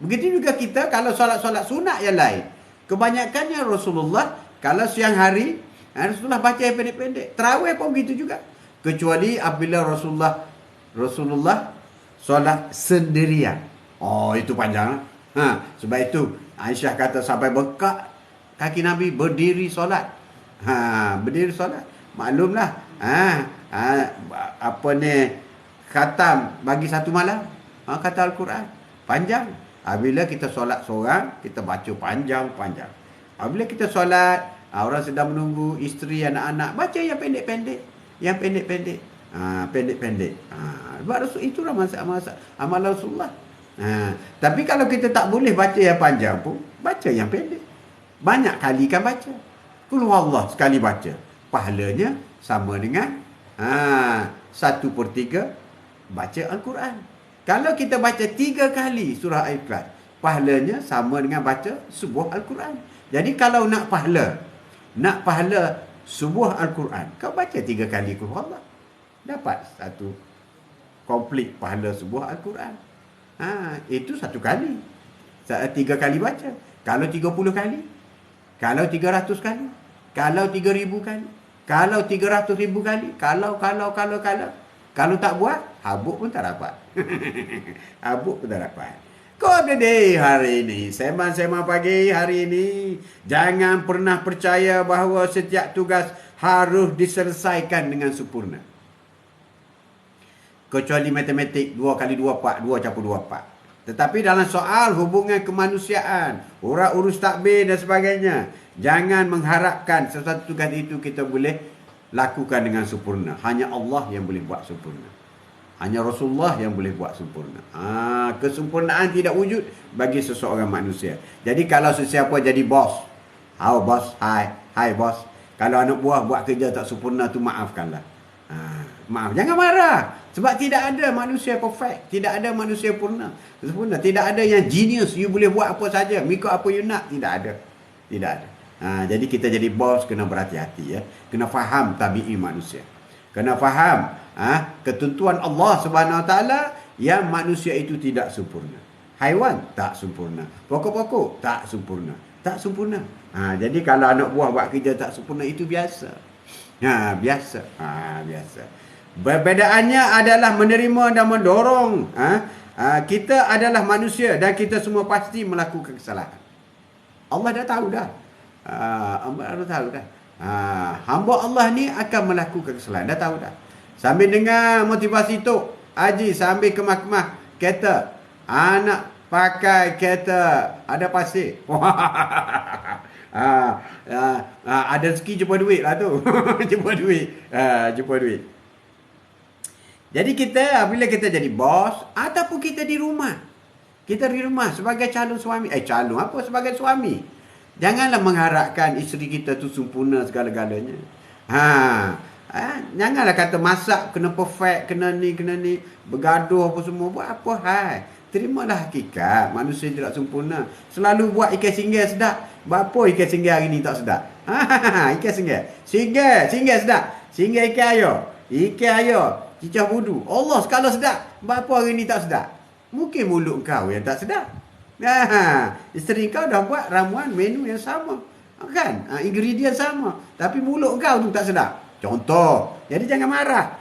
Begitu juga kita kalau solat-solat sunat yang lain. Kebanyakannya Rasulullah kalau siang hari Rasulullah baca yang pendek-pendek. Tarawih pun begitu juga. Kecuali apabila Rasulullah solat sendirian. Oh, itu panjang. Sebab itu Aisyah kata sampai bekak kaki Nabi berdiri solat. Berdiri solat. Maklumlah. Khatam bagi satu malam. Kata Al-Quran. Panjang. Apabila kita solat seorang, kita baca panjang-panjang. Apabila kita solat, orang sedang menunggu isteri, anak-anak, baca yang pendek-pendek. Yang pendek-pendek. Pendek-pendek. Itulah amal Rasulullah. Tapi kalau kita tak boleh baca yang panjang pun, baca yang pendek. Banyak kali kan baca. Qul Huwallah sekali baca. Pahalanya sama dengan 1/3 baca Al-Quran. Kalau kita baca 3 kali surah Al-Ikhlas, pahalanya sama dengan baca sebuah Al-Quran. Jadi kalau nak pahala sebuah Al-Quran, kau baca 3 kali Qul Huwallah. Dapat satu komplit pahala sebuah Al-Quran. Itu 1 kali. 3 kali baca. Kalau 30 kali, kalau 300 kali, kalau 3,000 kali, kalau 300,000 kali, kalau tak buat, habuk pun tak dapat. Habuk pun tak dapat. Kau day hari ini, sembang-sembang pagi hari ini, jangan pernah percaya bahawa setiap tugas harus diselesaikan dengan sempurna. Kecuali matematik 2 kali 2 4, 2 campur 2 4. Tetapi dalam soal hubungan kemanusiaan, urus takbir dan sebagainya, jangan mengharapkan sesuatu tugas itu kita boleh lakukan dengan sempurna. Hanya Allah yang boleh buat sempurna. Hanya Rasulullah yang boleh buat sempurna. Kesempurnaan tidak wujud bagi seseorang manusia. Jadi kalau sesiapa jadi bos, bos, hai bos. Kalau anak buah buat kerja tak sempurna tu maafkanlah. Maaf, jangan marah. Sebab tidak ada manusia perfect. Tidak ada manusia sempurna. Tidak ada yang genius. You boleh buat apa saja. Mika apa you nak. Tidak ada. Tidak ada. Jadi kita jadi bos kena berhati-hati ya. Kena faham tabi'i manusia. Kena faham ketentuan Allah Subhanahu Wa Taala yang manusia itu tidak sempurna. Haiwan tak sempurna. Pokok-pokok tak sempurna. Tak sempurna. Jadi kalau anak buah buat kerja tak sempurna itu biasa. Biasa. Biasa. Perbedaannya adalah menerima dan mendorong. Kita adalah manusia dan kita semua pasti melakukan kesalahan. Allah dah tahu dah. Hamba Allah ni akan melakukan kesalahan. Dah tahu dah. Sambil dengar motivasi tu, Haji sambil kemah-kemah kereta, anak pakai kereta ada pasir. Ada rezeki jumpa duit lah tu. Jumpa duit. Jadi kita bila kita jadi bos ataupun kita di rumah. Kita di rumah sebagai calon suami. Sebagai suami. Janganlah mengharapkan isteri kita tu sempurna segala-galanya. Janganlah kata masak kena perfect, kena ni, bergaduh apa semua. Buat apa terimalah hakikat. Manusia tidak sempurna. Selalu buat ikan singgah sedap. Buat apa ikan singgah hari ni tak sedap? Ikan singgah. Singgah sedap. Singgah ikan air. Cicah budu. Allah sekala sedap. Buat apa hari ni tak sedap? Mungkin mulut kau yang tak sedap. Isteri kau dah buat ramuan menu yang sama. Kan? Ingredient sama. Tapi mulut kau tu tak sedap. Contoh. Jadi jangan marah.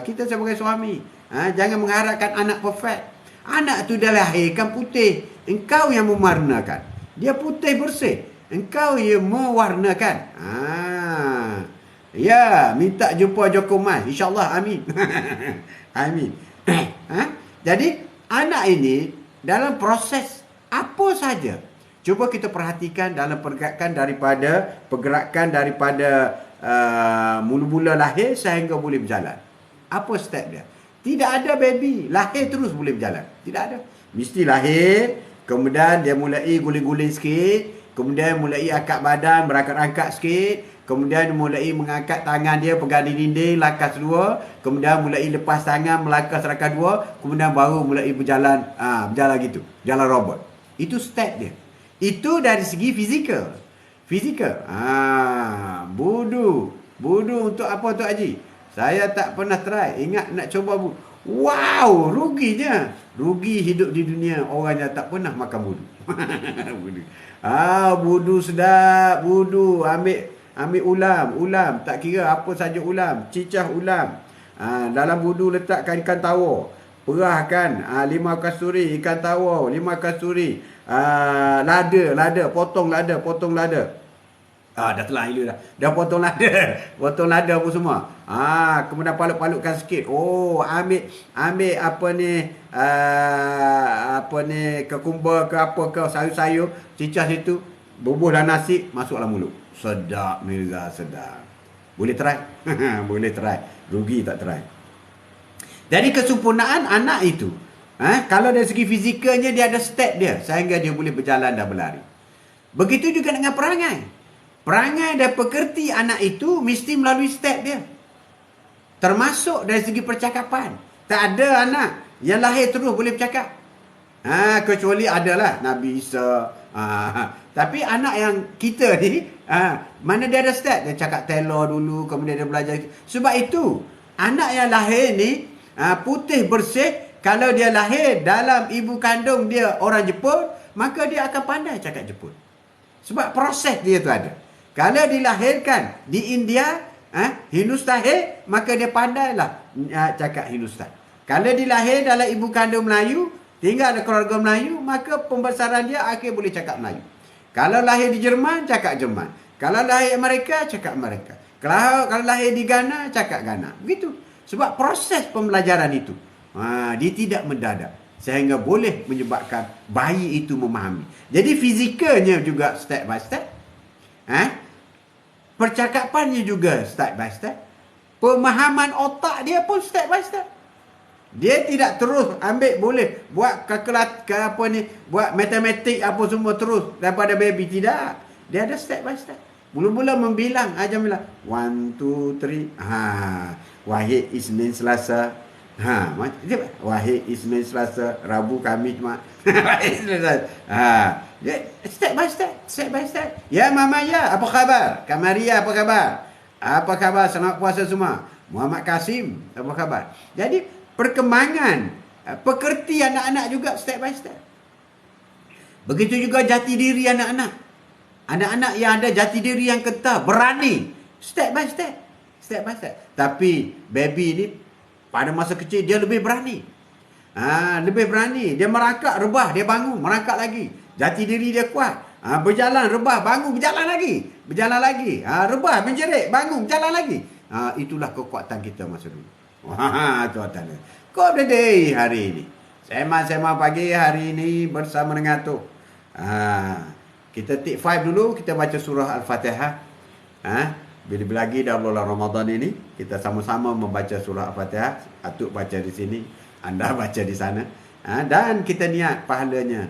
Kita sebagai suami. Jangan mengharapkan anak perfect. Anak tu dah lahirkan putih. Engkau yang mewarnakan. Dia putih bersih. Engkau yang mewarnakan. Ya, minta jumpa Joko Mas. InsyaAllah, amin. Amin. Jadi, anak ini dalam proses apa saja. Cuba kita perhatikan dalam pergerakan daripada mula-mula lahir sehingga boleh berjalan. Apa step dia? Tidak ada baby lahir terus boleh berjalan. Tidak ada. Mesti lahir, kemudian dia mulai guling-guling sikit, kemudian mulai angkat badan, berangkat-angkat sikit, kemudian mulai mengangkat tangan dia pegang di dinding, langkah dua, kemudian mulai lepas tangan, melangkah selangkah dua, kemudian baru mulai berjalan, berjalan gitu, jalan robot. Itu step dia. Itu dari segi fizikal. Fizikal. Budu untuk apa Tok Haji? Saya tak pernah try. Ingat nak coba budu. Wow, ruginya. Rugi hidup di dunia orang yang tak pernah makan budu. Budu. Budu sedap. Budu. Ambil ulam. Tak kira apa saja ulam. Cicah ulam. Dalam budu letakkan ikan tawar. Perahkan 5 kasturi ikan tawar. 5 kasturi. Lada. Potong lada. Dah telah hilu dah. Dah potong lada. Potong lada pun semua. Kemudian paluk-palukkan sikit. Ambil apa ni kekumbar ke apa ke sayur-sayur, cicah situ, bubuh dalam nasi, masuk dalam mulut. Sedap Mirza, sedap. Boleh try? Boleh try. Rugi tak try. Jadi kesempurnaan anak itu, kalau dari segi fizikalnya dia ada step dia sehingga dia boleh berjalan dan berlari. Begitu juga dengan perangai. Perangai dan pekerti anak itu mesti melalui step dia. Termasuk dari segi percakapan. Tak ada anak yang lahir terus boleh bercakap. Kecuali adalah Nabi Isa. Tapi anak yang kita ni, mana dia ada step? Dia cakap telur dulu, kemudian dia belajar. Sebab itu, anak yang lahir ni, putih bersih, kalau dia lahir dalam ibu kandung dia orang Jepun, maka dia akan pandai cakap Jepun. Sebab proses dia tu ada. Kalau dilahirkan di India, Hindustan, maka dia pandailah cakap Hindustan. Kalau dilahir dalam ibu kandung Melayu, tinggal ada keluarga Melayu, maka pembesaran dia akhir boleh cakap Melayu. Kalau lahir di Jerman, cakap Jerman. Kalau lahir Amerika, cakap Amerika. Kalau lahir di Ghana, cakap Ghana. Begitu. Sebab proses pembelajaran itu, dia tidak mendadak. Sehingga boleh menyebabkan bayi itu memahami. Jadi fizikalnya juga step by step. Percakapannya juga step by step. Pemahaman otak dia pun step by step. Dia tidak terus ambil boleh buat buat matematik apa semua terus daripada baby. Tidak. Dia ada step by step. Mula-mula membilang, ajar bilang 1 2 3. Wahid, Isnin, Selasa. Wahid, Isnin, Selasa, Rabu, Khamis, Jumaat. Wahid, Selasa. Step by step. Ya Mama ya, apa khabar? Kamaria, apa khabar? Apa khabar? Selamat puasa semua. Muhammad Kasim, apa khabar? Jadi perkembangan pekerti anak-anak juga step by step. Begitu juga jati diri anak-anak. Anak-anak yang ada jati diri yang kental, berani, step by step. Tapi baby ni pada masa kecil dia lebih berani. Lebih berani. Dia merangkak, rebah, dia bangun, merangkak lagi. Jati diri dia kuat. Berjalan, rebah, bangun, berjalan lagi. Rebah, menjerit, bangun, berjalan lagi. Itulah kekuatan kita masa dulu. Kekuatan dia. Kau ada day hari ini. Sema pagi hari ini bersama dengan tu. Kita take 5 dulu, kita baca surah Al-Fatihah. Bila lagi dalam bulan Ramadan ini, kita sama-sama membaca surah Al-Fatihah. Atuk baca di sini, anda baca di sana. Dan kita niat pahalanya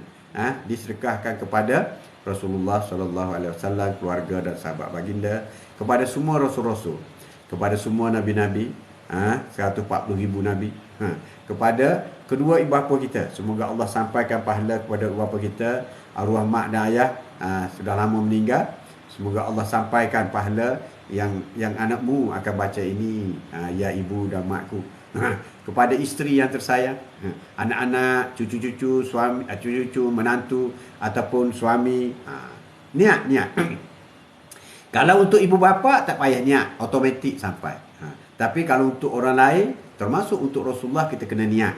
disedekahkan kepada Rasulullah SAW, keluarga dan sahabat baginda, kepada semua rasul-rasul, kepada semua nabi-nabi, 140,000 nabi, kepada kedua ibu bapa kita. Semoga Allah sampaikan pahala kepada ibu bapa kita, arwah mak dan ayah sudah lama meninggal. Semoga Allah sampaikan pahala yang anakmu akan baca ini, ya ibu dan makku. Kepada isteri yang tersayang, anak-anak, cucu-cucu, suami, cucu-cucu, menantu ataupun suami, niat. Kalau untuk ibu bapa tak payah niat, automatik sampai. Tapi kalau untuk orang lain, termasuk untuk Rasulullah, kita kena niat.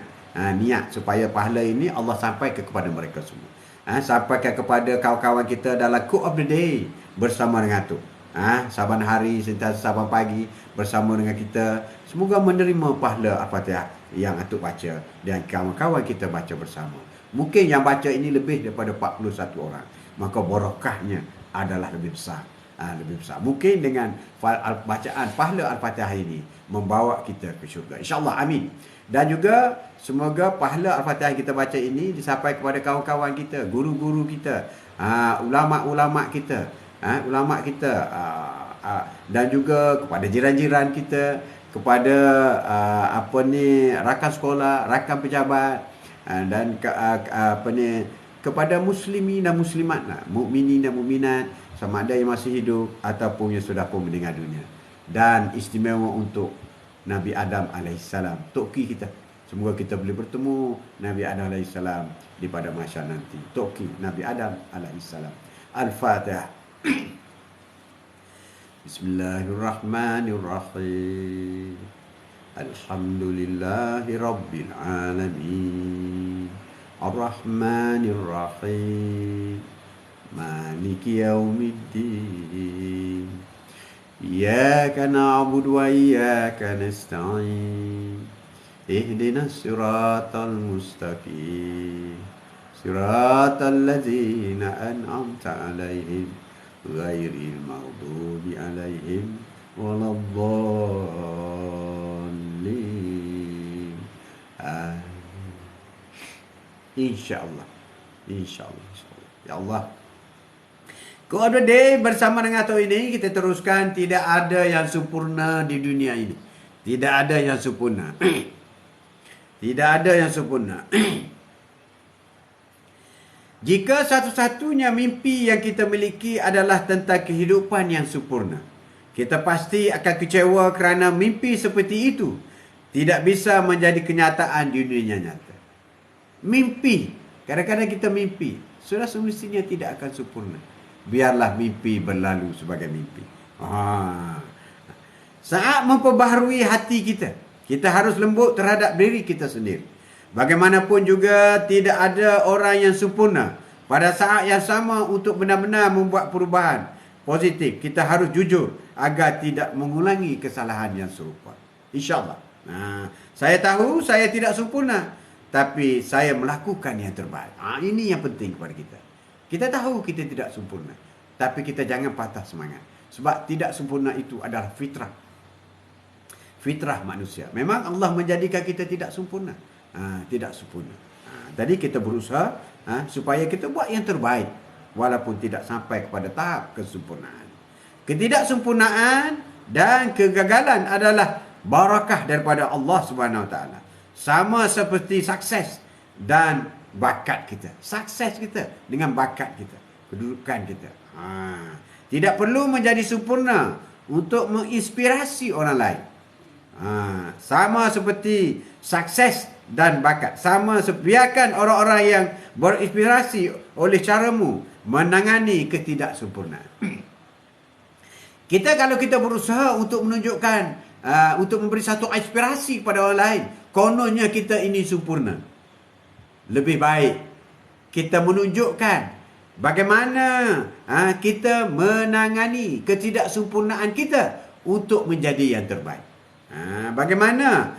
Niat supaya pahala ini Allah sampaikan kepada mereka semua. Sampaikan kepada kawan-kawan kita dalam quote of the day bersama dengan tu. Saban hari, sentiasa saban pagi bersama dengan kita. Semoga menerima pahala Al-Fatihah yang atuk baca dan kawan-kawan kita baca bersama. Mungkin yang baca ini lebih daripada 41 orang. Maka barakahnya adalah lebih besar. lebih besar. Mungkin dengan bacaan pahala Al-Fatihah ini membawa kita ke syurga. InsyaAllah, amin. Dan juga semoga pahala Al-Fatihah yang kita baca ini disampai kepada kawan-kawan kita, guru-guru kita, ulama-ulama kita, dan juga kepada jiran-jiran kita, kepada rakan sekolah, rakan pejabat, dan kepada muslimin dan muslimat, mukminin dan mukminat, sama ada yang masih hidup ataupun yang sudah pun meninggal dunia. Dan istimewa untuk Nabi Adam alaihissalam, toki kita. Semoga kita boleh bertemu Nabi Adam alaihissalam di pada mahsyar nanti. Toki Nabi Adam alaihissalam. Al-Fatihah. Bismillahirrahmanirrahim. Alhamdulillahi Rabbil Alamin. Ar-Rahmanir-Rahim. Maliki Yaumiddin. Iyyaka na'budu wa iyyaka nasta'in. Ihdinas siratal mustaqim. Siratal ladzina an'amta 'alaihim ghairil maghdubi 'alaihim waladdallin. InsyaAllah. InsyaAllah. Ya Allah. Good day, bersama dengan Atok ini kita teruskan. Tidak ada yang sempurna di dunia ini. Tidak ada yang sempurna. Tidak ada yang sempurna. Jika satu-satunya mimpi yang kita miliki adalah tentang kehidupan yang sempurna, kita pasti akan kecewa kerana mimpi seperti itu tidak bisa menjadi kenyataan di dunia nyata. Mimpi, kadang-kadang kita mimpi, sudah semestinya tidak akan sempurna. Biarlah mimpi berlalu sebagai mimpi. Saat memperbaharui hati kita, kita harus lembut terhadap diri kita sendiri. Bagaimanapun juga tidak ada orang yang sempurna. Pada saat yang sama, untuk benar-benar membuat perubahan positif, kita harus jujur agar tidak mengulangi kesalahan yang serupa. InsyaAllah. Saya tahu saya tidak sempurna, tapi saya melakukan yang terbaik. Ini yang penting kepada kita. Kita tahu kita tidak sempurna, tapi kita jangan patah semangat. Sebab tidak sempurna itu adalah fitrah. Fitrah manusia. Memang Allah menjadikan kita tidak sempurna. Tidak sempurna. Jadi kita berusaha supaya kita buat yang terbaik, walaupun tidak sampai kepada tahap kesempurnaan. Ketidaksempurnaan dan kegagalan adalah barakah daripada Allah Subhanahu Wa Taala. Sama seperti sukses dan bakat kita. Sukses kita dengan bakat kita, kedudukan kita. Tidak perlu menjadi sempurna untuk menginspirasi orang lain. Sama seperti sukses dan bakat. Biarkan orang-orang yang berinspirasi oleh caramu menangani ketidaksempurnaan. Kalau kita berusaha untuk menunjukkan, untuk memberi satu inspirasi kepada orang lain, kononnya kita ini sempurna, lebih baik kita menunjukkan bagaimana kita menangani ketidaksempurnaan kita untuk menjadi yang terbaik. Bagaimana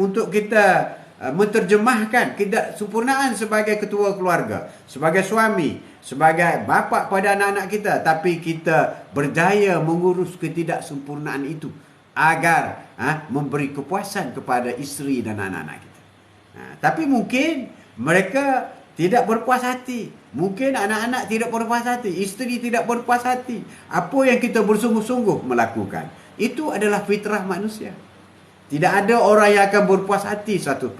untuk kita menterjemahkan ketidaksempurnaan sebagai ketua keluarga, sebagai suami, sebagai bapa pada anak-anak kita, tapi kita berjaya mengurus ketidaksempurnaan itu agar memberi kepuasan kepada isteri dan anak-anak kita. Tapi mungkin mereka tidak berpuas hati. Mungkin anak-anak tidak berpuas hati. Isteri tidak berpuas hati. Apa yang kita bersungguh-sungguh melakukan, itu adalah fitrah manusia. Tidak ada orang yang akan berpuas hati 100%.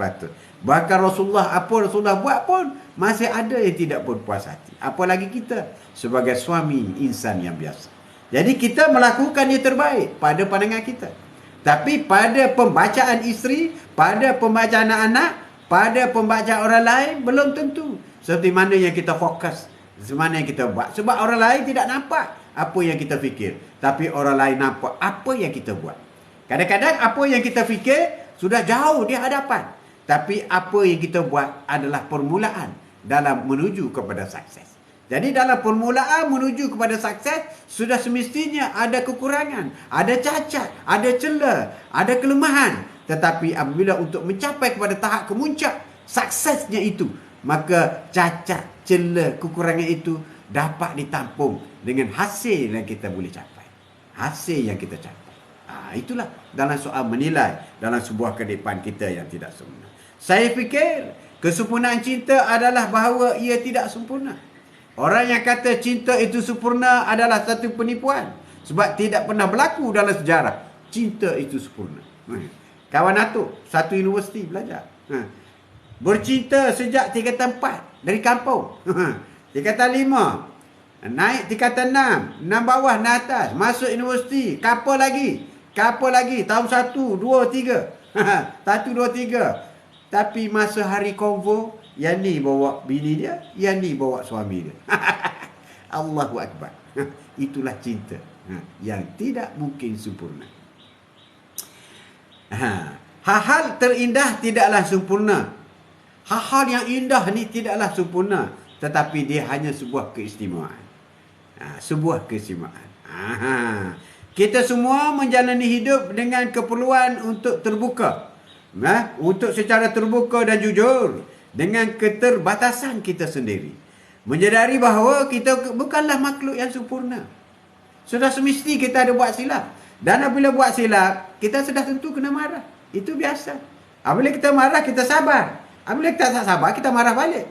Bahkan apa Rasulullah buat pun masih ada yang tidak berpuas hati. Apalagi kita sebagai suami insan yang biasa. Jadi kita melakukan yang terbaik pada pandangan kita. Tapi pada pembacaan isteri, pada pembacaan anak-anak, pada pembacaan orang lain, belum tentu seperti mana yang kita fokus, seperti mana yang kita buat. Sebab orang lain tidak nampak apa yang kita fikir, tapi orang lain nampak apa yang kita buat. Kadang-kadang apa yang kita fikir sudah jauh di hadapan, tapi apa yang kita buat adalah permulaan dalam menuju kepada sukses. Jadi dalam permulaan menuju kepada sukses, sudah semestinya ada kekurangan, ada cacat, ada celah, ada kelemahan. Tetapi apabila untuk mencapai kepada tahap kemuncak suksesnya itu, maka cacat, celah, kekurangan itu dapat ditampung dengan hasil yang kita boleh capai. Hasil yang kita capai. Itulah dalam soal menilai dalam sebuah kehidupan kita yang tidak sempurna. Saya fikir kesempurnaan cinta adalah bahawa ia tidak sempurna. Orang yang kata cinta itu sempurna adalah satu penipuan. Sebab tidak pernah berlaku dalam sejarah cinta itu sempurna. Kawan Atuk, satu universiti belajar. Bercinta sejak tingkatan 4 dari kampung. Tingkatan 5. Naik tingkatan 6. 6 bawah, 6 atas. Masuk universiti. Kapal lagi. Tahun 1, 2, 3. 1, 2, 3. Tapi masa hari konvo, yang ni bawa bini dia, yang ni bawa suami dia. Allahu Akbar. Itulah cinta yang tidak mungkin sempurna. Hal-hal terindah tidaklah sempurna. Hal-hal yang indah ni tidaklah sempurna, tetapi dia hanya sebuah keistimewaan. Sebuah keistimewaan. Kita semua menjalani hidup dengan keperluan untuk terbuka. Untuk secara terbuka dan jujur dengan keterbatasan kita sendiri. Menyedari bahawa kita bukanlah makhluk yang sempurna. Sudah semesti kita ada buat silap. Dan apabila buat silap, kita sudah tentu kena marah. Itu biasa. Apabila kita marah, kita sabar. Apabila kita tak sabar, kita marah balik.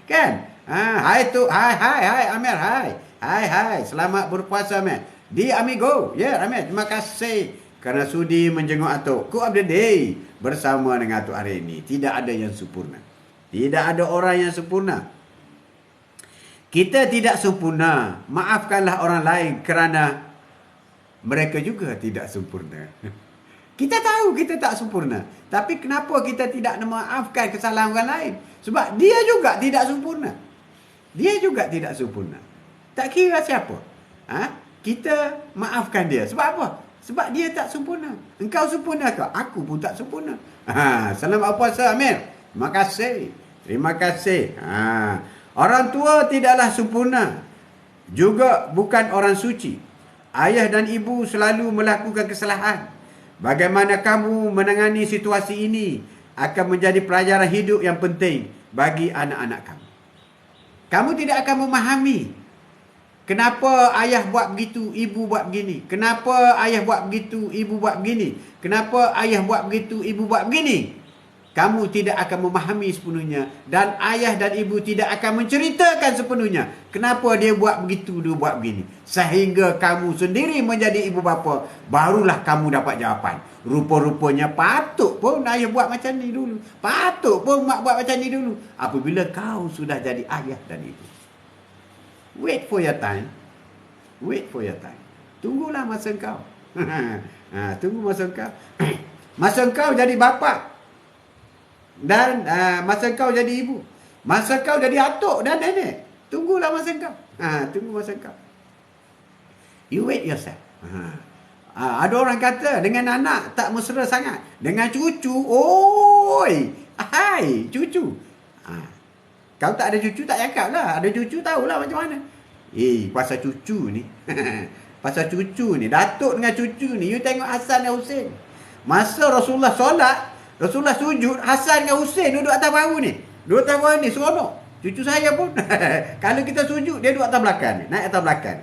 Kan? Hai Amir, hai. Selamat berpuasa, Amir. Di amigo. Ya, Amir, terima kasih kerana sudi menjenguk Atuk. Ku of the day bersama dengan Atuk hari ini. Tidak ada yang sempurna. Tidak ada orang yang sempurna. Kita tidak sempurna. Maafkanlah orang lain kerana mereka juga tidak sempurna. Kita tahu kita tak sempurna. Tapi kenapa kita tidak memaafkan kesalahan orang lain? Sebab dia juga tidak sempurna. Dia juga tidak sempurna. Tak kira siapa. Kita maafkan dia. Sebab apa? Sebab dia tak sempurna. Engkau sempurna ke? Aku pun tak sempurna. Selamat puasa, Amir. Terima kasih. Terima kasih. Orang tua tidaklah sempurna. Juga bukan orang suci. Ayah dan ibu selalu melakukan kesalahan. Bagaimana kamu menangani situasi ini akan menjadi pelajaran hidup yang penting bagi anak-anak kamu. Kamu tidak akan memahami kenapa ayah buat begitu, ibu buat begini. Kenapa ayah buat begitu, ibu buat begini. Kenapa ayah buat begitu, ibu buat begini. Kamu tidak akan memahami sepenuhnya. Dan ayah dan ibu tidak akan menceritakan sepenuhnya. Kenapa dia buat begitu, dia buat begini. Sehingga kamu sendiri menjadi ibu bapa. Barulah kamu dapat jawapan. Rupa-rupanya patut pun ayah buat macam ni dulu. Patut pun mak buat macam ni dulu. Apabila kau sudah jadi ayah dan ibu. Wait for your time. Wait for your time. Tunggulah masa kau. Tunggu masa kau. Masa kau jadi bapa. Dan masa kau jadi ibu. Masa kau jadi atuk dan nenek. Tunggulah masa kau. Tunggu masa kau. You wait yourself. Ada orang kata dengan anak tak mesra sangat. Dengan cucu, oi, hai, cucu. Kau tak ada cucu tak cakap lah. Ada cucu tahulah macam mana. Pasal cucu ni. Pasal cucu ni. Datuk dengan cucu ni. You tengok Hasan dan Husin. Masa Rasulullah solat, Rasulullah sujud, Hasan dengan Husin duduk atas bahu ni. Duduk atas bahu ni, seronok. Cucu saya pun. Kalau kita sujud, dia duduk atas belakang ni. Naik atas belakang.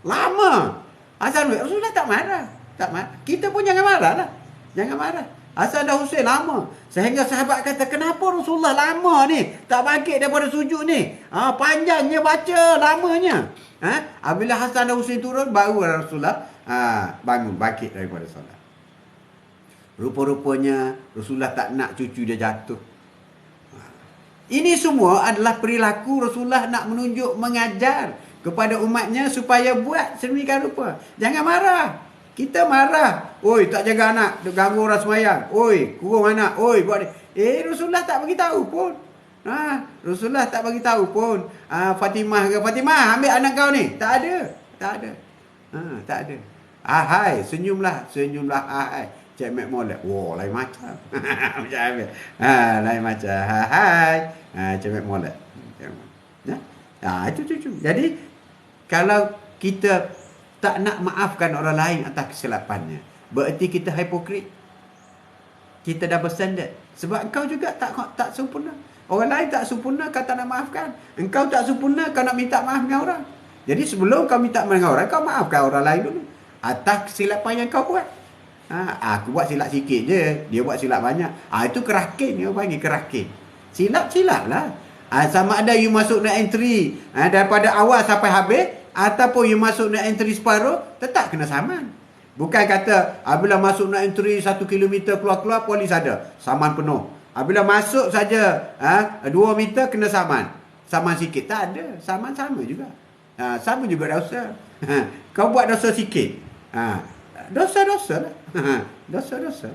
Lama. Hasan, Rasulullah tak marah. Tak marah. Kita pun jangan marah lah. Jangan marah. Hasan dan Husin lama. Sehingga sahabat kata, kenapa Rasulullah lama ni? Tak bangkit daripada sujud ni. Panjangnya baca, lamanya. Apabila Hasan dan Husin turun, baru Rasulullah bangun, bangkit daripada solat. Rupa-rupanya Rasulullah tak nak cucu dia jatuh. Ini semua adalah perilaku Rasulullah nak menunjuk, mengajar kepada umatnya supaya buat sedemikian rupa. Jangan marah. Kita marah. Oi, tak jaga anak, ganggu orang semayang. Oi, kurung anak. Oi, buat ni. Rasulullah tak bagi tahu pun. Rasulullah tak bagi tahu pun. Fatimah ke, Fatimah ambil anak kau ni. Tak ada. Tak ada. Tak ada. Hai, senyumlah. Hai. Cik Mek molek. Wow, lain macam. Macam ambil. Lain macam. Hai. Cik Mek molek. Itu cucu. Jadi, kalau kita tak nak maafkan orang lain atas kesilapannya, bererti kita hipokrit. Kita double standard. Sebab engkau juga tak sempurna. Orang lain tak sempurna, kau tak nak maafkan. Engkau tak sempurna, kau nak minta maaf dengan orang. Jadi sebelum kau minta dengan orang, kau maafkan orang lain dulu atas kesilapan yang kau buat. Aku buat silap sikit je, dia buat silap banyak. Itu kerakin, dia panggil kerakin. Silap lah. Sama ada you masuk nak entry daripada awal sampai habis, ataupun you masuk nak entry separuh, tetap kena saman. Bukan kata bila masuk nak entry 1 kilometer keluar-keluar polis ada saman penuh. Bila masuk saja 2 meter kena saman. Saman sikit tak ada, saman sama juga. Sama juga dosa. Kau buat dosa sikit. Dosa-dosa lah. Dosa-dosa.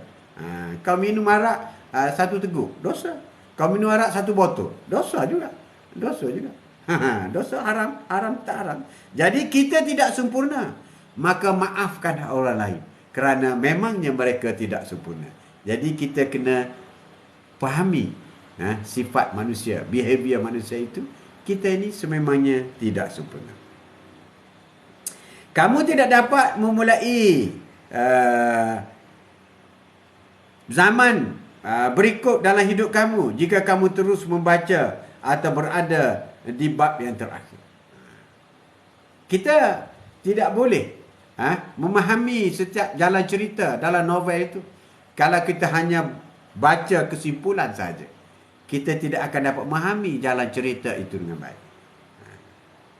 Kau minum arak 1 teguk, dosa. Kau minum arak 1 botol, dosa juga. Dosa juga. Dosa haram, haram tak haram. Jadi kita tidak sempurna. Maka maafkan orang lain. Kerana memangnya mereka tidak sempurna. Jadi kita kena fahami sifat manusia, behavior manusia itu. Kita ini sememangnya tidak sempurna. Kamu tidak dapat memulai zaman berikut dalam hidup kamu jika kamu terus membaca atau berada di bab yang terakhir. Kita tidak boleh memahami setiap jalan cerita dalam novel itu kalau kita hanya baca kesimpulan saja. Kita tidak akan dapat memahami jalan cerita itu dengan baik.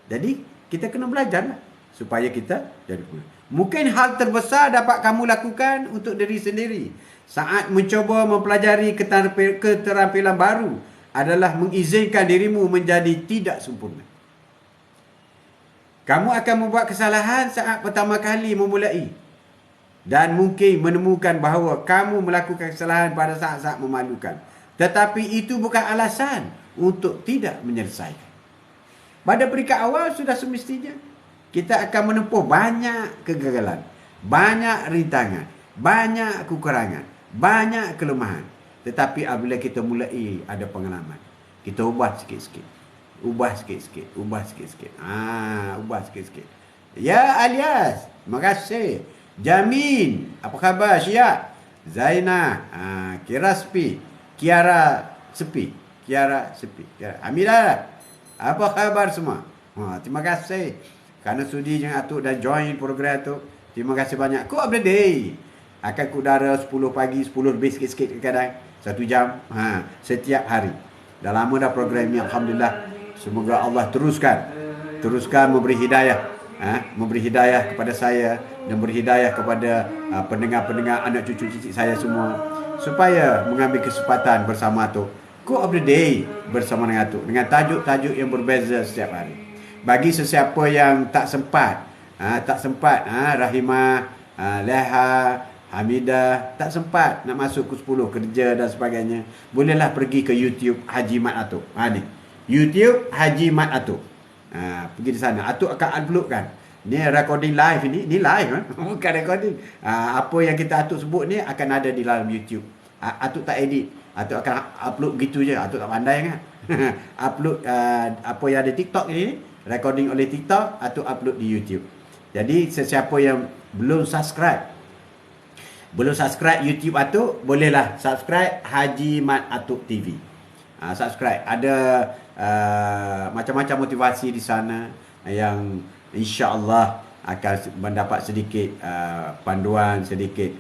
Jadi kita kena belajarlah supaya kita jadi pula. Mungkin hal terbesar dapat kamu lakukan untuk diri sendiri saat mencuba mempelajari keterampilan baru adalah mengizinkan dirimu menjadi tidak sempurna. Kamu akan membuat kesalahan saat pertama kali memulai dan mungkin menemukan bahawa kamu melakukan kesalahan pada saat-saat memalukan. Tetapi itu bukan alasan untuk tidak menyelesaikan. Pada peringkat awal sudah semestinya kita akan menempuh banyak kegagalan, banyak rintangan, banyak kekurangan, banyak kelemahan. Tetapi apabila kita mulai ada pengalaman, kita ubah sikit-sikit. Ubah sikit-sikit. Ubah sikit-sikit. Ubah sikit-sikit. Ya Alias, terima kasih. Jamin, apa khabar Syiak? Zainah, Kiara Sepi. Hamidah, apa khabar semua? Terima kasih kerana sudi jangan atuk dan join program tu. Terima kasih banyak. Ku update day. Akan ku dara 10 pagi, 10 lebih sikit-sikit kadang. 1 jam setiap hari. Dah lama dah program ni, alhamdulillah. Semoga Allah teruskan memberi hidayah, memberi hidayah kepada saya dan beri hidayah kepada pendengar-pendengar, anak cucu cicit saya semua, supaya mengambil kesempatan bersama Atuk. Quote of the day bersama dengan Atuk dengan tajuk-tajuk yang berbeza setiap hari. Bagi sesiapa yang tak sempat, Rahimah, Leha, Hamidah tak sempat nak masuk ke 10 kerja dan sebagainya, bolehlah pergi ke YouTube Haji Mat Atuk. Ni YouTube Haji Mat Atuk. Pergi di sana. Atuk akan upload kan. Ni recording live ini live bukan recording. Apa yang kita Atuk sebut ni akan ada di dalam YouTube. Atuk tak edit. Atuk akan upload gitu je. Atuk tak pandai kan. Upload apa yang ada TikTok ni, recording oleh TikTok, Atuk upload di YouTube. Jadi sesiapa yang belum subscribe YouTube Atuk, bolehlah subscribe Haji Mat Atuk TV. Subscribe. Ada macam-macam motivasi di sana yang insya-Allah akan mendapat sedikit panduan, sedikit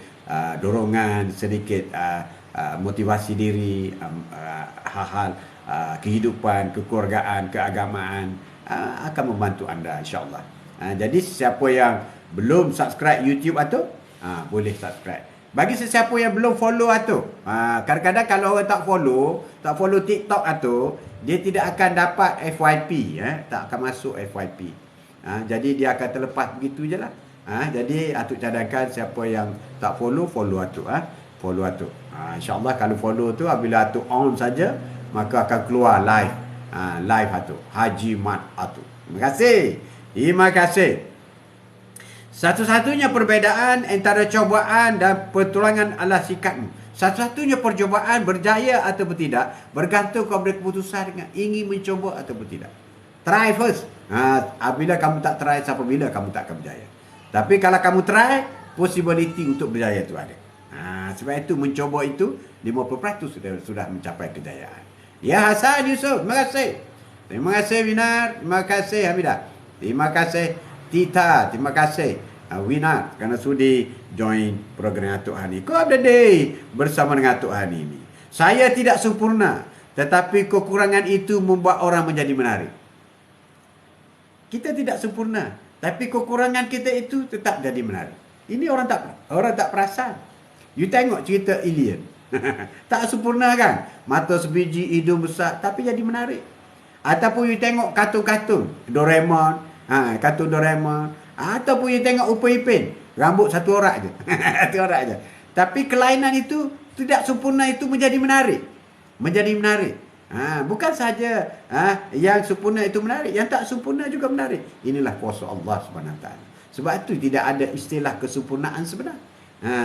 dorongan, sedikit motivasi diri, hal-hal kehidupan, kekeluargaan, keagamaan akan membantu anda insya-Allah. Jadi siapa yang belum subscribe YouTube Atuk, boleh subscribe. Bagi sesiapa yang belum follow Atuk, kadang-kadang kalau orang tak follow TikTok Atuk, dia tidak akan dapat FYP, tak akan masuk FYP. Jadi dia akan terlepas begitu je lah. Jadi Atuk cadangkan siapa yang tak follow Atuk. Follow Atuk. InsyaAllah kalau follow tu, apabila Atuk on saja, maka akan keluar live. Live Atuk. Haji Mat Atuk. Terima kasih. Satu-satunya perbezaan antara cobaan dan pertolongan adalah sikapmu. Satu-satunya percobaan berjaya atau tidak bergantung kepada keputusan dengan ingin mencoba atau tidak. Try first. Apabila kamu tak try, sampai bila kamu tak akan berjaya. Tapi kalau kamu try, possibility untuk berjaya itu ada. Sebab itu mencoba itu 50% sudah mencapai kejayaan. Ya Hasan Yusuf, terima kasih. Terima kasih Binar, terima kasih Hamidah. Terima kasih Tita, terima kasih Wina kerana sudi join program Atuk Hani. Kau ada day bersama dengan Atuk Hani ini. Saya tidak sempurna, tetapi kekurangan itu membuat orang menjadi menarik. Kita tidak sempurna, tapi kekurangan kita itu tetap jadi menarik. Ini orang tak perasan. You tengok cerita alien. Tak sempurna kan? Mata sebiji, hidung besar, tapi jadi menarik. Ataupun you tengok kartun-kartun Doraemon, kartun Doraemon, ataupun you tengok Upin Ipin, rambut satu orang je. Satu orang je. Tapi kelainan itu tidak sempurna itu menjadi menarik. Menjadi menarik. Bukan saja yang sempurna itu menarik, yang tak sempurna juga menarik. Inilah kuasa Allah SWT. Sebab itu tidak ada istilah kesempurnaan sebenar.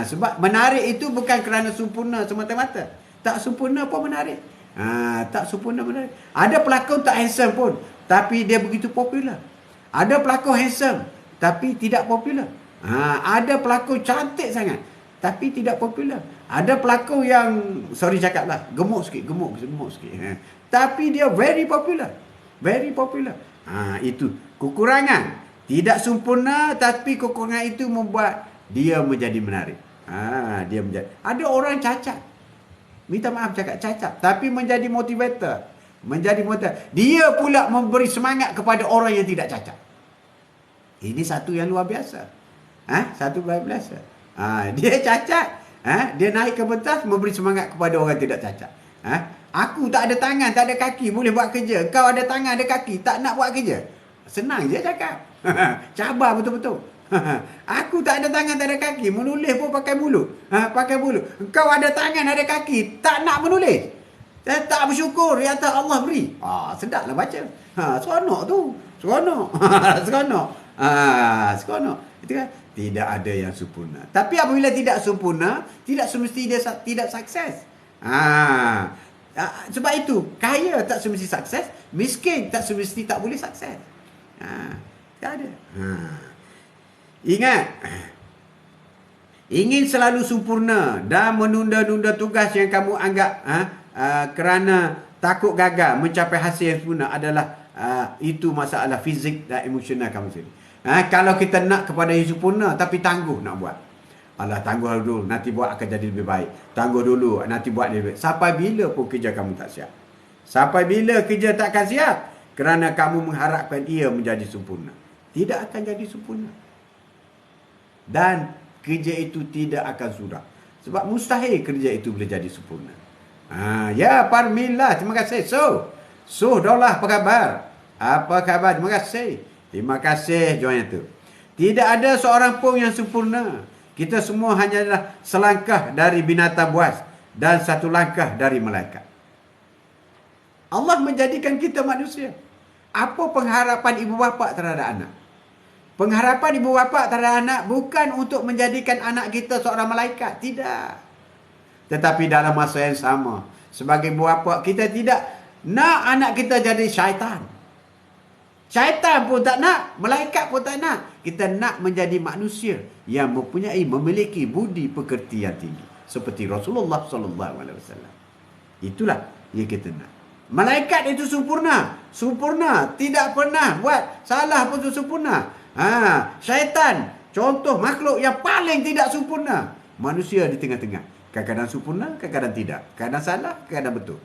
Sebab menarik itu bukan kerana sempurna semata-mata. Tak sempurna pun menarik. Tak sempurna menarik. Ada pelakon tak handsome pun, tapi dia begitu popular. Ada pelakon handsome, tapi tidak popular. Ada pelakon cantik sangat, tapi tidak popular. Ada pelakon yang, sorry cakap lah, gemuk sikit. Tapi dia very popular. Very popular. Itu kekurangan. Tidak sempurna, tapi kekurangan itu membuat dia menjadi menarik. Dia menjadi. Ada orang cacat. Minta maaf cakap cacat, tapi menjadi motivator. Menjadi motivator. Dia pula memberi semangat kepada orang yang tidak cacat. Ini satu yang luar biasa. Satu luar biasa. Dia cacat. Dia naik ke pentas memberi semangat kepada orang tidak cacat. Aku tak ada tangan, tak ada kaki, boleh buat kerja. Kau ada tangan, ada kaki, tak nak buat kerja. Senang je cakap. Cabar betul-betul. Aku tak ada tangan, tak ada kaki, menulis pun pakai mulut. Pakai mulut. Kau ada tangan, ada kaki, tak nak menulis. Tak bersyukur yang tak Allah beri. Sedaplah baca. Seronok tu. Seronok. Seronok. Seronok. Itu kan. Tidak ada yang sempurna. Tapi apabila tidak sempurna, tidak semestinya dia tidak sukses. Sebab itu, kaya tak semesti sukses, miskin tak semesti tak boleh sukses. Tak ada. Ingat, ingin selalu sempurna dan menunda-nunda tugas yang kamu anggap kerana takut gagal mencapai hasil yang sempurna adalah itu masalah fizik dan emosional kamu sendiri. Kalau kita nak kepada yang sempurna tapi tangguh nak buat. Alah, tangguh dulu, nanti buat akan jadi lebih baik. Tangguh dulu, nanti buat lebih baik. Sampai bila pun kerja kamu tak siap. Sampai bila kerja tak akan siap kerana kamu mengharapkan ia menjadi sempurna. Tidak akan jadi sempurna. Dan kerja itu tidak akan sudah. Sebab mustahil kerja itu boleh jadi sempurna. Ya, Parmila, terima kasih. So, Daulah, apa khabar? Apa khabar? Terima kasih. Terima kasih join itu. Tidak ada seorang pun yang sempurna. Kita semua hanyalah selangkah dari binatang buas dan satu langkah dari malaikat. Allah menjadikan kita manusia. Apa pengharapan ibu bapa terhadap anak? Pengharapan ibu bapa terhadap anak bukan untuk menjadikan anak kita seorang malaikat. Tidak. Tetapi dalam masa yang sama, sebagai ibu bapa, kita tidak nak anak kita jadi syaitan. Syaitan pun tak nak, malaikat pun tak nak. Kita nak menjadi manusia yang memiliki budi pekerti yang tinggi, seperti Rasulullah SAW. Itulah yang kita nak. Malaikat itu sempurna, tidak pernah buat salah pun sempurna. Syaitan, contoh makhluk yang paling tidak sempurna. Manusia di tengah-tengah. Kadang-kadang sempurna, kadang-kadang tidak. Kadang salah, kadang betul.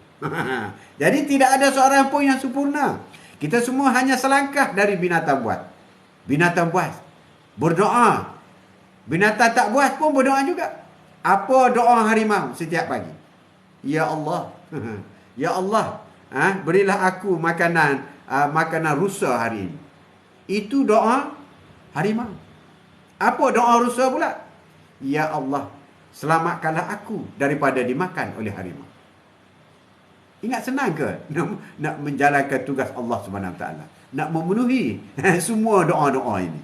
Jadi tidak ada seorang pun yang sempurna. Kita semua hanya selangkah dari binatang buas. Binatang buas berdoa. Binatang tak buas pun berdoa juga. Apa doa harimau setiap pagi? Ya Allah. Ya Allah, berilah aku makanan rusa hari ini. Itu doa harimau. Apa doa rusa pula? Ya Allah, selamatkanlah aku daripada dimakan oleh harimau. Ingat senang ke nak menjalankan tugas Allah SWT? Nak memenuhi semua doa-doa ini.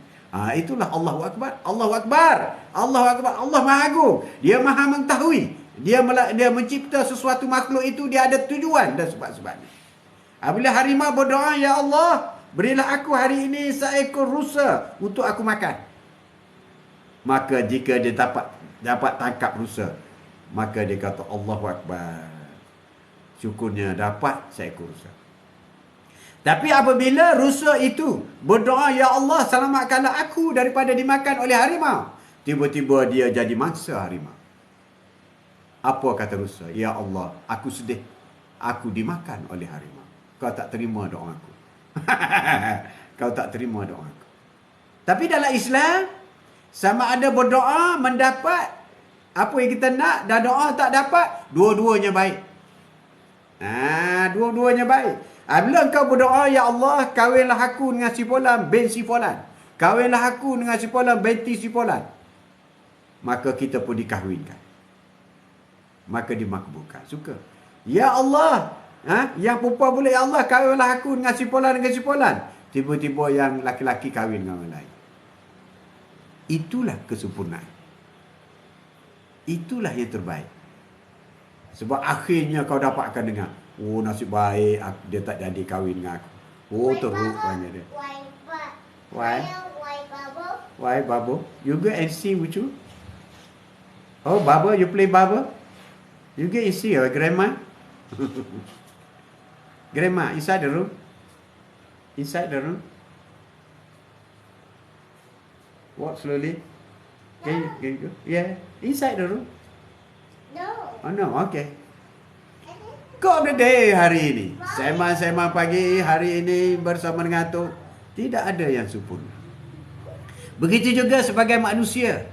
Itulah Allahu Akbar. Allahu Akbar. Allahu Akbar. Allah Maha Agung. Dia Maha mengetahui. Dia mencipta sesuatu makhluk itu, dia ada tujuan dan sebab-sebabnya. Apabila harimau berdoa, Ya Allah, berilah aku hari ini seekor rusa untuk aku makan. Maka jika dia dapat tangkap rusa, maka dia kata Allahu Akbar. Syukurnya dapat seekor rusa. Tapi apabila rusa itu berdoa, Ya Allah, selamatkanlah aku daripada dimakan oleh harimau. Tiba-tiba dia jadi mangsa harimau. Apa kata rusa? Ya Allah, aku sedih. Aku dimakan oleh harimau. Kau tak terima doa aku. Kau tak terima doa aku. Tapi dalam Islam, sama ada berdoa mendapat apa yang kita nak, dan doa tak dapat, dua-duanya baik. Dua-duanya baik. Bila engkau berdoa, Ya Allah, kawinlah aku dengan si fulan bin si fulan. Kawinlah aku dengan si fulan binti si fulan. Maka kita pun dikahwinkan. Maka dimakbulkan. Suka. Ya Allah, yang perempuan boleh, Ya Allah, kawinlah aku dengan si fulan dengan si fulan. Tiba-tiba yang laki-laki kahwin dengan orang lain. Itulah kesempurnaan. Itulah yang terbaik. Sebab akhirnya kau dapatkan dengar, oh, nasib baik dia tak jadi kahwin dengan aku. Oh, teruknya dia. Why? Why, Babo? You go and see, would you? Oh, Babo, you play Babo? You go and see your grandma? Grandma, inside the room? Inside the room? Walk slowly. Can you go? Yeah, inside the room. No. Oh no, okay. God of the day hari ini. Sembang-sembang pagi hari ini bersama dengan Atuk. Tidak ada yang sempurna. Begitu juga sebagai manusia.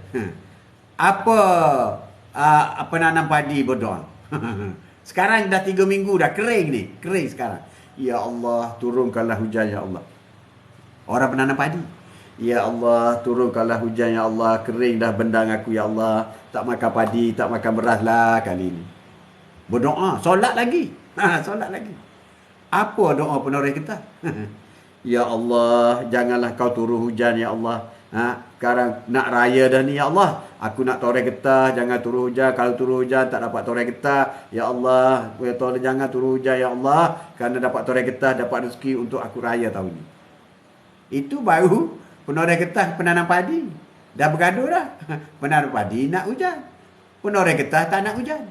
Apa penanam padi berdoa. Sekarang dah 3 minggu dah kering ni. Kering sekarang. Ya Allah, turunkanlah hujan, Ya Allah. Orang penanam padi. Ya Allah, turunkanlah hujan, Ya Allah. Kering dah bendang aku, Ya Allah. Tak makan padi, tak makan beras lah kali ni. Berdoa, solat lagi. Solat lagi. Apa doa penoreh kita? Ya Allah, janganlah kau turun hujan, Ya Allah. Sekarang nak raya dah ni, Ya Allah. Aku nak toreh getah, jangan turun hujan. Kalau turun hujan, tak dapat toreh getah. Ya Allah, jangan turun hujan, Ya Allah. Kerana dapat toreh getah, dapat rezeki untuk aku raya tahun ni. Itu baru penoreh getah penanam padi. Dah bergaduh dah. Penanam padi nak hujan. Penoreh getah tak nak hujan.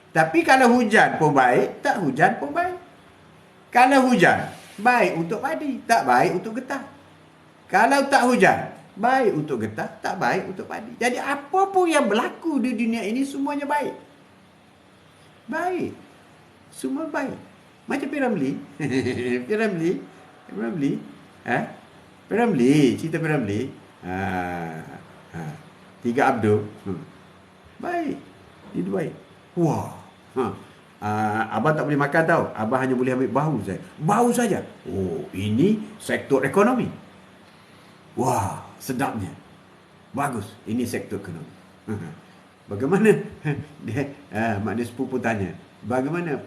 Tapi kalau hujan pun baik, tak hujan pun baik. Kalau hujan, baik untuk padi, tak baik untuk getah. Kalau tak hujan, baik untuk getah, tak baik untuk padi. Jadi apa pun yang berlaku di dunia ini semuanya baik. Baik. Semua baik. Macam Piramli. Piramli. Piramli. Cerita Piramli. 3 Abdul. Baik. Itu baik. Wah. Abang tak boleh makan tau. Abang hanya boleh ambil bahu saja. Bahu saja. Oh, ini sektor ekonomi. Wah, sedapnya. Bagus. Ini sektor ekonomi. Bagaimana? Maknanya sepupu tanya. Bagaimana?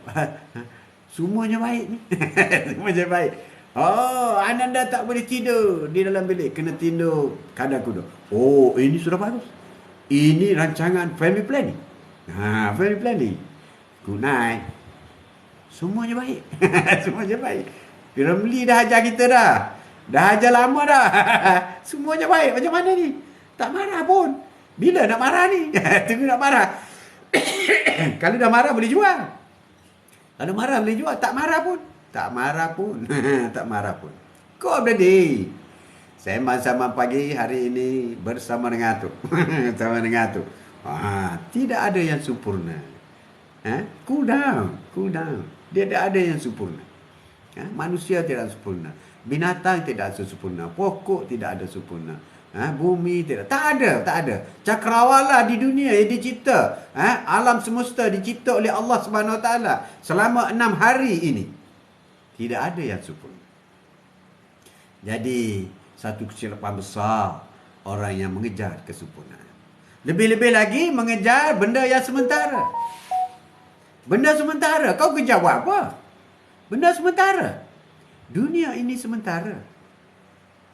Semuanya baik ni. Semuanya baik. Oh, Ananda tak boleh tidur di dalam bilik. Kena tidur kadang kuda. Oh, ini sudah bagus. Ini rancangan family planning. Family planning. Good night. Semuanya baik. Semuanya baik. Piramli dah ajar kita dah. Dah ajar lama dah. Semuanya baik. Macam mana ni? Tak marah pun. Bila nak marah ni? Tunggu nak marah. Kalau dah marah boleh jual. Kalau marah boleh jual. Tak marah pun. Tak marah pun. Tak marah pun. God of the day. Sembang-sembang pagi hari ini bersama dengan Atuk. Bersama dengan Atuk. Tidak ada yang sempurna. Cool down. Cool down. Dia tak ada yang sempurna. Manusia tidak sempurna. Binatang tidak sempurna. Pokok tidak ada sempurna. Bumi tidak. Tak ada. Cakrawala di dunia yang dicipta. Alam semesta dicipta oleh Allah Subhanahu Wa Taala selama 6 hari ini. Tidak ada yang sempurna. Jadi, satu kesilapan besar orang yang mengejar kesempurnaan. Lebih-lebih lagi mengejar benda yang sementara. Benda sementara. Kau kejar buat apa? Benda sementara. Dunia ini sementara.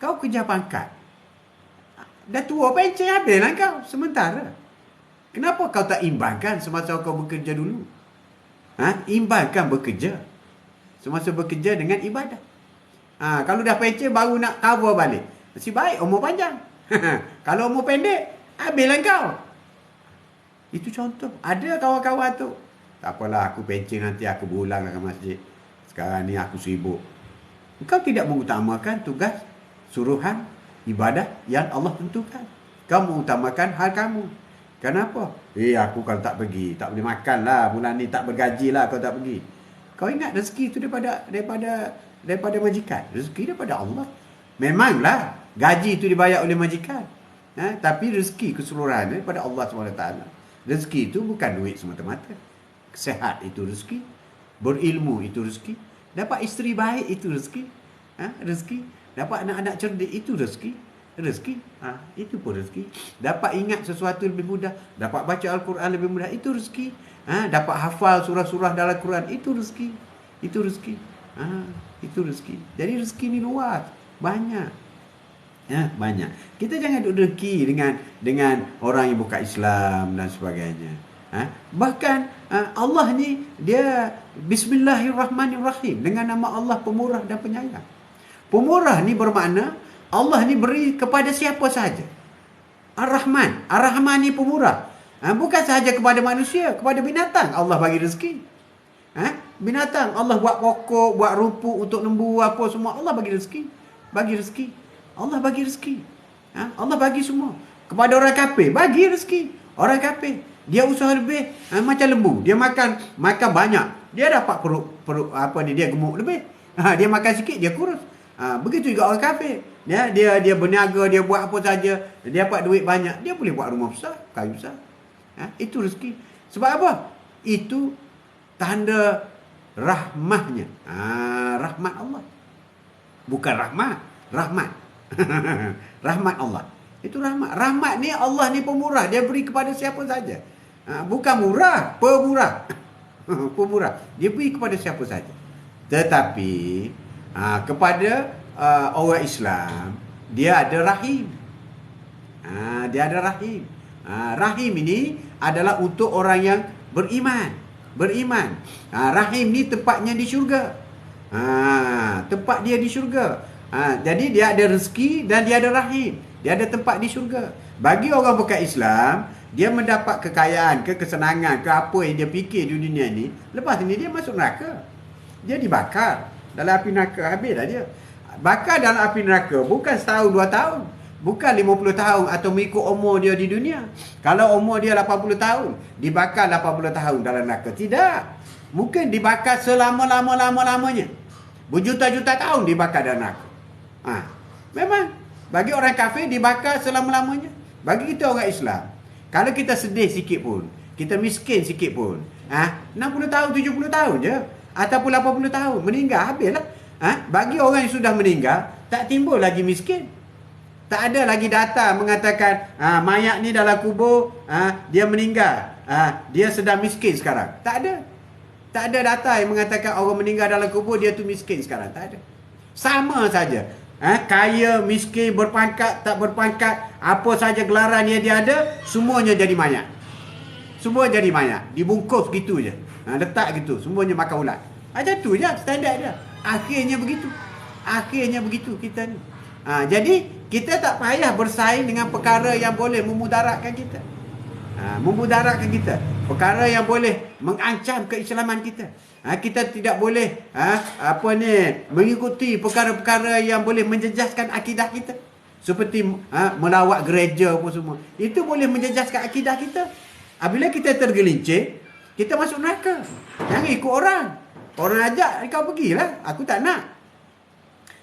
Kau kejar pangkat. Dah tua pencen habislah kau. Sementara. Kenapa kau tak imbangkan semasa kau bekerja dulu? Imbangkan bekerja. Semasa bekerja dengan ibadah. Kalau dah pencen baru nak cover balik. Nasib baik umur panjang. Kalau umur pendek, habislah kau. Itu contoh. Ada kawan-kawan tu. Tak apalah, aku pencen nanti aku berulang ke masjid. sekarang ni aku sibuk. Engkau tidak mengutamakan tugas suruhan ibadah yang Allah tentukan. Kau mengutamakan hal kamu. Kenapa? Aku kalau tak pergi, tak boleh makan lah. Bulan ni tak bergaji lah kalau tak pergi. Kau ingat rezeki itu daripada majikan. Rezeki daripada Allah. Memanglah gaji itu dibayar oleh majikan. Tapi rezeki keseluruhan daripada Allah SWT. Rezeki itu bukan duit semata-mata. Sihat itu rezeki. Berilmu itu rezeki. Dapat isteri baik itu rezeki. Rezeki. Dapat anak-anak cerdik itu rezeki. Rezeki. Itu pun rezeki. Dapat ingat sesuatu lebih mudah. Dapat baca Al-Quran lebih mudah. Itu rezeki. Dapat hafal surah-surah dalam Quran. Itu rezeki. Itu rezeki. Itu rezeki. Jadi rezeki ni luas. Banyak. Banyak. Kita jangan duduk dengki dengan orang yang bukan Islam dan sebagainya. Bahkan Allah ni dia Bismillahirrahmanirrahim, dengan nama Allah pemurah dan penyayang. Pemurah ni bermakna Allah ni beri kepada siapa sahaja. Ar-Rahman. Ar-Rahman ni pemurah. Bukan sahaja kepada manusia, kepada binatang Allah bagi rezeki. Binatang Allah buat pokok, buat rumput untuk lembu apa semua, Allah bagi rezeki. Bagi rezeki. Allah bagi rezeki. Allah bagi semua. Kepada orang kafir bagi rezeki. Orang kafir dia usaha lebih, macam lembu, dia makan banyak, dia dapat perut dia gemuk lebih. Dia makan sikit dia kurus. Begitu juga orang kafir. Dia berniaga, dia buat apa saja, dia dapat duit banyak, dia boleh buat rumah besar, kayu besar. Itu rezeki. Sebab apa? Itu tanda rahmahnya. Rahmat Allah. Bukan rahmat, rahmat. Rahmat Allah. Itu rahmat. Rahmat ni Allah ni pemurah, dia beri kepada siapa saja. Bukan murah, pemurah. Pemurah. Dia beri kepada siapa saja. Tetapi kepada orang Islam, dia ada rahim. Dia ada rahim. Rahim ini adalah untuk orang yang beriman. Beriman. Rahim ni tempatnya di syurga. Tempat dia di syurga. Jadi dia ada rezeki dan dia ada rahim. Dia ada tempat di syurga. Bagi orang bukan Islam, dia mendapat kekayaan, kesenangan, ke apa yang dia fikir di dunia ni, lepas ni dia masuk neraka. Dia dibakar dalam api neraka, habis dah dia. Bakar dalam api neraka bukan setahun 2 tahun, bukan 50 tahun atau mengikut umur dia di dunia. Kalau umur dia 80 tahun, dibakar 80 tahun dalam neraka. Tidak. Mungkin dibakar selama-lamanya. Berjuta-juta tahun dibakar dalam neraka. Memang bagi orang kafir dibakar selama-lamanya. Bagi kita orang Islam, kalau kita sedih sikit pun, kita miskin sikit pun, 60 tahun, 70 tahun je, ataupun 80 tahun, meninggal, habislah. Bagi orang yang sudah meninggal, tak timbul lagi miskin. Tak ada lagi data mengatakan mayat ni dalam kubur, dia meninggal, dia sedang miskin sekarang. Tak ada. Tak ada data yang mengatakan orang meninggal dalam kubur dia tu miskin sekarang. Tak ada. Sama saja. Kaya, miskin, berpangkat, tak berpangkat, apa saja gelaran yang dia ada, semuanya jadi mayat. Semua jadi mayat. Dibungkus gitu je. Letak gitu. Semuanya makan ulat. Macam tu je standard dia. Akhirnya begitu. Akhirnya begitu kita ni. Jadi kita tak payah bersaing dengan perkara yang boleh memudaratkan kita. Memudaratkan kita. Perkara yang boleh mengancam keislaman kita. Kita tidak boleh mengikuti perkara-perkara yang boleh menjejaskan akidah kita. Seperti melawat gereja apa semua. Itu boleh menjejaskan akidah kita. Apabila kita tergelincir, kita masuk neraka. Jangan ikut orang. Orang ajak, kau pergilah. Aku tak nak.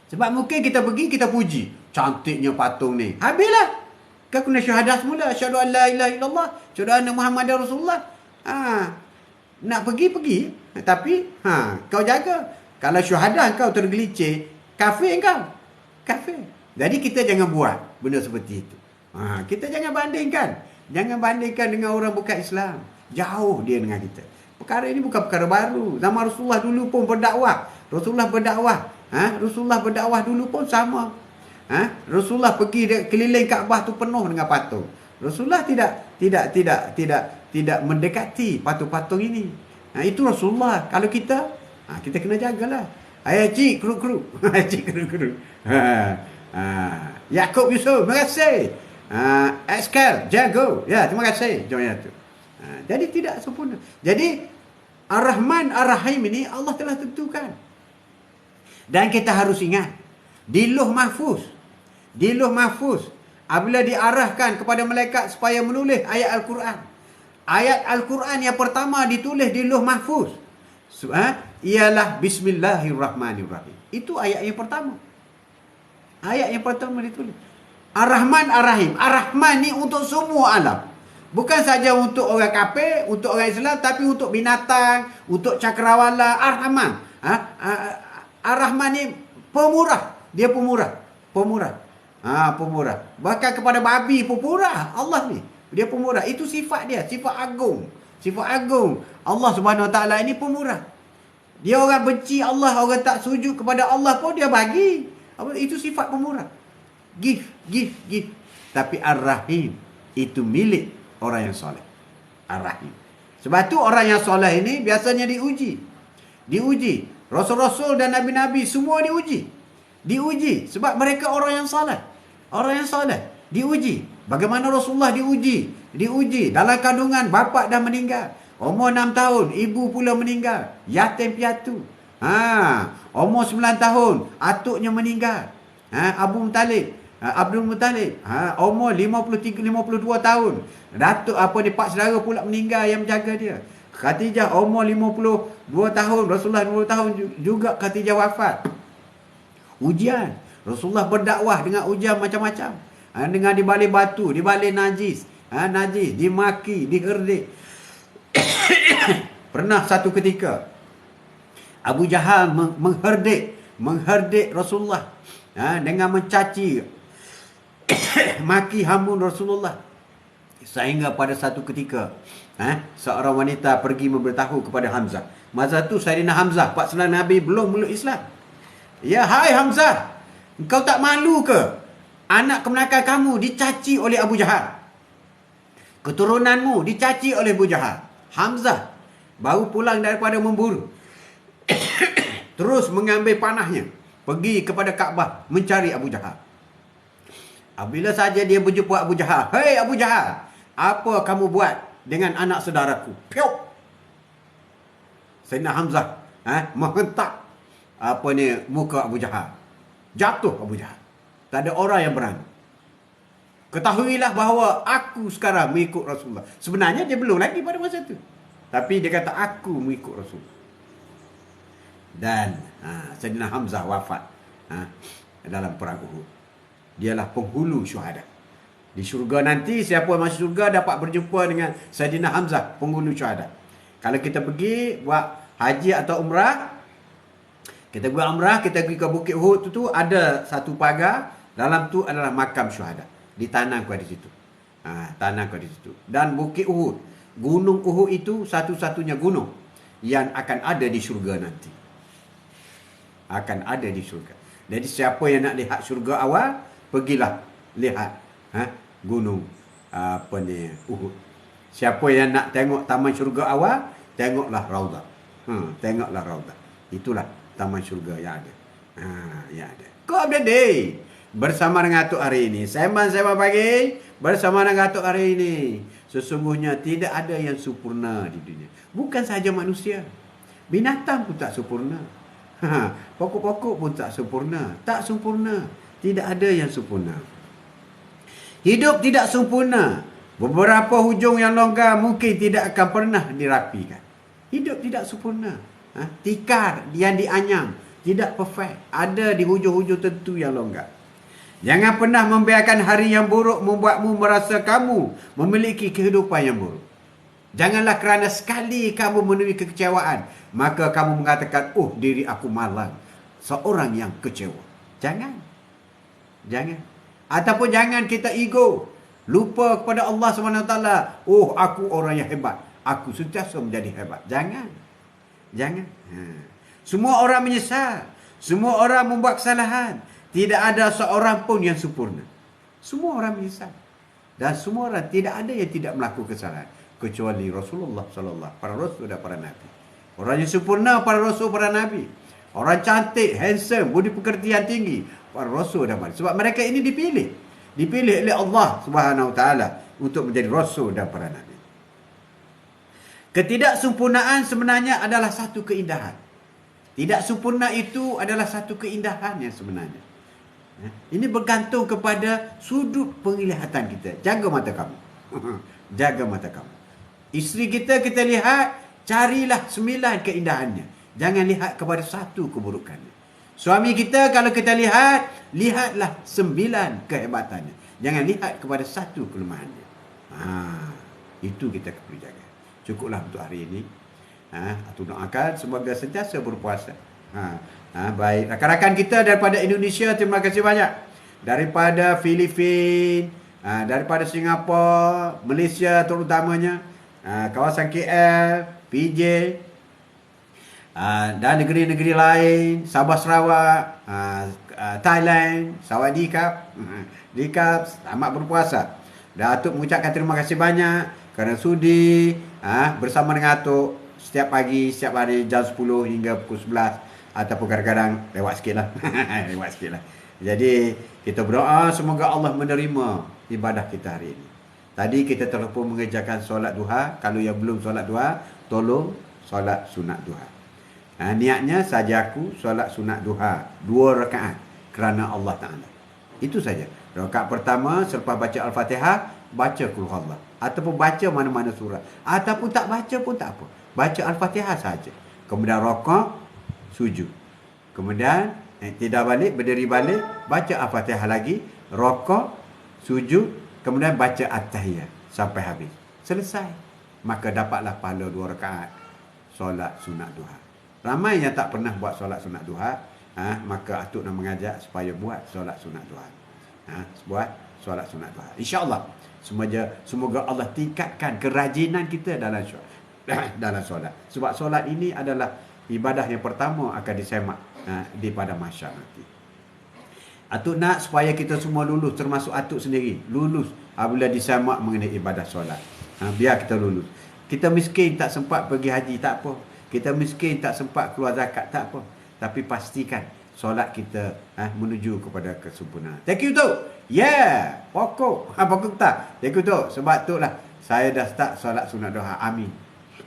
Sebab mungkin kita pergi, kita puji. Cantiknya patung ni. Habislah. Kau kena syahadah semula. Asyhadu an la ilaha illallah. Asyhadu anna Muhammadar Rasulullah. Nak pergi. Tapi kau jaga. Kalau syahadah kau tergelincir, kafir kau. Kafir. Jadi kita jangan buat benda seperti itu. Kita jangan bandingkan. Jangan bandingkan dengan orang bukan Islam. Jauh dia dengan kita. Perkara ini bukan perkara baru. Zaman Rasulullah dulu pun berdakwah. Rasulullah berdakwah dulu pun sama. Rasulullah pergi keliling Kaabah tu penuh dengan patung. Rasulullah tidak mendekati patung-patung ini. Itu Rasulullah. Kalau kita kena jagalah. Cik kru-kru. Cik kru-kru. Yaakob Yusuf, terima kasih. Ekskal, jago. Ya, terima kasih. Macam tu. Jadi tidak sempurna. Jadi Ar-Rahman Ar-Rahim ini Allah telah tentukan. Dan kita harus ingat, di Lauh Mahfuz, apabila diarahkan kepada malaikat supaya menulis ayat Al-Quran, ayat Al-Quran yang pertama ditulis di Lauh Mahfuz ialah Bismillahirrahmanirrahim. Itu ayat yang pertama. Ayat yang pertama ditulis. Ar-Rahman Ar-Rahim. Ar-Rahman ni untuk semua alam. Bukan saja untuk orang kafir, untuk orang Islam, tapi untuk binatang, untuk cakrawala. Ar-Rahman. Ar-Rahman ni pemurah. Dia pemurah. Pemurah. Bahkan kepada babi pun pemurah. Allah ni. Dia pemurah. Itu sifat dia. Sifat agung. Allah Subhanahu Wa Taala ini pemurah. Dia orang benci Allah, orang tak sujud kepada Allah pun dia bagi. Itu sifat pemurah. Give. Tapi Ar-Rahim itu milik orang yang soleh. Ar-Rahim. Sebab tu orang yang soleh ini biasanya diuji. Rasul-rasul dan nabi-nabi semua diuji. Sebab mereka orang yang soleh. Diuji. Bagaimana Rasulullah diuji dalam kandungan, bapa dah meninggal. Umur 6 tahun, ibu pula meninggal. Yatim piatu. Umur 9 tahun, atuknya meninggal. Abdul Muttalib. Umur 52 tahun. Datuk pak saudara pula meninggal yang menjaga dia. Khadijah umur 52 tahun, Rasulullah 50 tahun juga Khadijah wafat. Ujian. Rasulullah berdakwah dengan ujian macam-macam. Dengan dibalik batu, dibalik najis, dimaki, diherdik. Pernah satu ketika Abu Jahal mengherdik Rasulullah dengan mencaci maki hambun Rasulullah, sehingga pada satu ketika seorang wanita pergi memberitahu kepada Hamzah. Masa tu Sayyidina Hamzah, pak saudara Nabi, belum meluk Islam. Ya, hai Hamzah, engkau tak malu ke anak kemenakan kamu dicaci oleh Abu Jahal, keturunanmu dicaci oleh Abu Jahal? Hamzah baru pulang daripada memburu, terus mengambil panahnya, pergi kepada Kaabah mencari Abu Jahal. Apabila saja dia berjumpa Abu Jahal, "Hei Abu Jahal, apa kamu buat dengan anak saudaraku?" Piuk! Sayyidina Hamzah menghentak muka Abu Jahal. Jatuh Abu Jahal. Tak ada orang yang berani. Ketahuilah bahawa aku sekarang mengikut Rasulullah. Sebenarnya dia belum lagi pada masa itu, tapi dia kata aku mengikut Rasul. Dan Sayyidina Hamzah wafat dalam perang Uhud. Dialah penghulu syuhada. Di syurga nanti, siapa yang masuk syurga dapat berjumpa dengan Sayyidina Hamzah, penghulu syuhada. Kalau kita pergi buat haji atau umrah, kita pergi ke Bukit Uhud tu ada satu pagar, dalam tu adalah makam syuhada. Ditanamkan di situ. Dan Bukit Uhud, Gunung Uhud itu satu-satunya gunung yang akan ada di syurga nanti. Jadi siapa yang nak lihat syurga awal, pergilah lihat gunung Uhud. Siapa yang nak tengok taman syurga awal, tengoklah Raudah. Itulah taman syurga yang ada. Kau update day bersama dengan Atuk hari ini. Sembang-sembang pagi bersama dengan Atuk hari ini. Sesungguhnya tidak ada yang sempurna di dunia. Bukan sahaja manusia, binatang pun tak sempurna. Pokok-pokok pun tak sempurna. Tidak ada yang sempurna. Hidup tidak sempurna. Beberapa hujung yang longgar mungkin tidak akan pernah dirapikan. Hidup tidak sempurna. Tikar yang dianyam tidak perfect. Ada di hujung-hujung tentu yang longgar. Jangan pernah membiarkan hari yang buruk membuatmu merasa kamu memiliki kehidupan yang buruk. Janganlah kerana sekali kamu menemui kekecewaan, maka kamu mengatakan, "Oh, diri aku malang, seorang yang kecewa." Jangan. Ataupun jangan kita ego, lupa kepada Allah SWT. "Oh, aku orang yang hebat, aku sentiasa menjadi hebat." Jangan. Semua orang menyesal. Semua orang membuat kesalahan. Tidak ada seorang pun yang sempurna. Semua orang menyesal. Dan semua orang, tidak ada yang tidak melakukan kesalahan, kecuali Rasulullah SAW, para Rasul dan para Nabi. Orang yang sempurna, para Rasul, para Nabi. Orang cantik, handsome, budi pekerti yang tinggi, para Rasul dan para Nabi. Sebab mereka ini dipilih oleh Allah Subhanahu Wa Taala untuk menjadi Rasul dan para Nabi. Ketidaksempurnaan sebenarnya adalah satu keindahan. Tidak sempurna itu adalah satu keindahan yang sebenarnya. Ini bergantung kepada sudut penglihatan kita. Jaga mata kamu. Jaga mata kamu. Isteri kita lihat, carilah 9 keindahannya. Jangan lihat kepada satu keburukannya. Suami kita kalau kita lihat, lihatlah 9 kehebatannya. Jangan lihat kepada satu kelemahannya. Itu kita perlu jaga. Cukuplah untuk hari ini. Aku doakan semoga sentiasa berpuasa. Baik, rakan-rakan kita daripada Indonesia, terima kasih banyak. Daripada Filipina, daripada Singapura, Malaysia terutamanya, kawasan KL, PJ, dan negeri-negeri lain, Sabah Sarawak, Thailand, Sawadikap, Dikap, selamat berpuasa. Datuk mengucapkan terima kasih banyak kerana sudi bersama dengan Atuk setiap pagi, setiap hari jam 10 hingga pukul 11. Ataupun kadang-kadang lewat sikit lah. Lewat sikit lah. Jadi kita berdoa semoga Allah menerima ibadah kita hari ini. Tadi kita telah pun mengerjakan solat duha. Kalau yang belum solat duha, tolong solat sunat duha. Niatnya saja aku solat sunat duha 2 rakaat kerana Allah Ta'ala. Itu saja. Rakaat pertama selepas baca Al-Fatihah, baca Qul Huwallah. Ataupun baca mana-mana surah. Ataupun tak baca pun tak apa. Baca Al-Fatihah saja. Kemudian rakaat, sujud. Kemudian tidak balik, berdiri balik, baca Al-Fatihah lagi, rokok, sujud, kemudian baca At-Tahiyat sampai habis. Selesai. Maka dapatlah pahala 2 rakaat solat sunat duha. Ramai yang tak pernah buat solat sunat duha, maka Atuk nak mengajak supaya buat solat sunat duha. Buat solat sunat duha. InsyaAllah semoga Allah tingkatkan kerajinan kita dalam solat. Sebab solat ini adalah ibadah yang pertama akan disemak di pada mahsyar nanti. Atuk nak supaya kita semua lulus, termasuk Atuk sendiri, lulus apabila disemak mengenai ibadah solat. Biar kita lulus. Kita miskin tak sempat pergi haji, tak apa. Kita miskin tak sempat keluar zakat, tak apa. Tapi pastikan solat kita menuju kepada kesempurnaan. Thank you Tok. Pokok. Pokok tak. Thank you Tok. Sebab tu lah saya dah start solat sunat duha. Amin.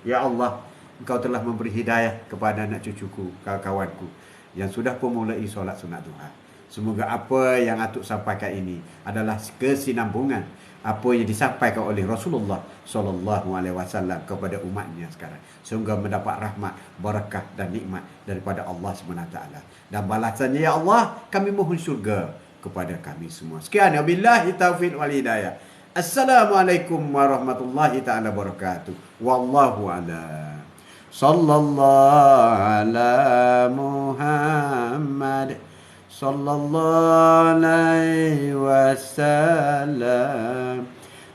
Ya Allah, Engkau telah memberi hidayah kepada anak cucuku, kawan-kawanku yang sudah pun mulai solat sunat duha. Semoga apa yang Atuk sampaikan ini adalah kesinambungan apa yang disampaikan oleh Rasulullah sallallahu alaihi wasallam kepada umatnya sekarang. Sehingga mendapat rahmat, barakah dan nikmat daripada Allah SWT. Dan balasannya, ya Allah, kami mohon syurga kepada kami semua. Sekian, wabillahi taufiq wal hidayah. Assalamualaikum warahmatullahi taala wabarakatuh. Wallahu a'lam. Sallallahu ala Muhammad sallallahu alaihi wasallam.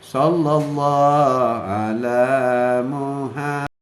Sallallahu ala Muhammad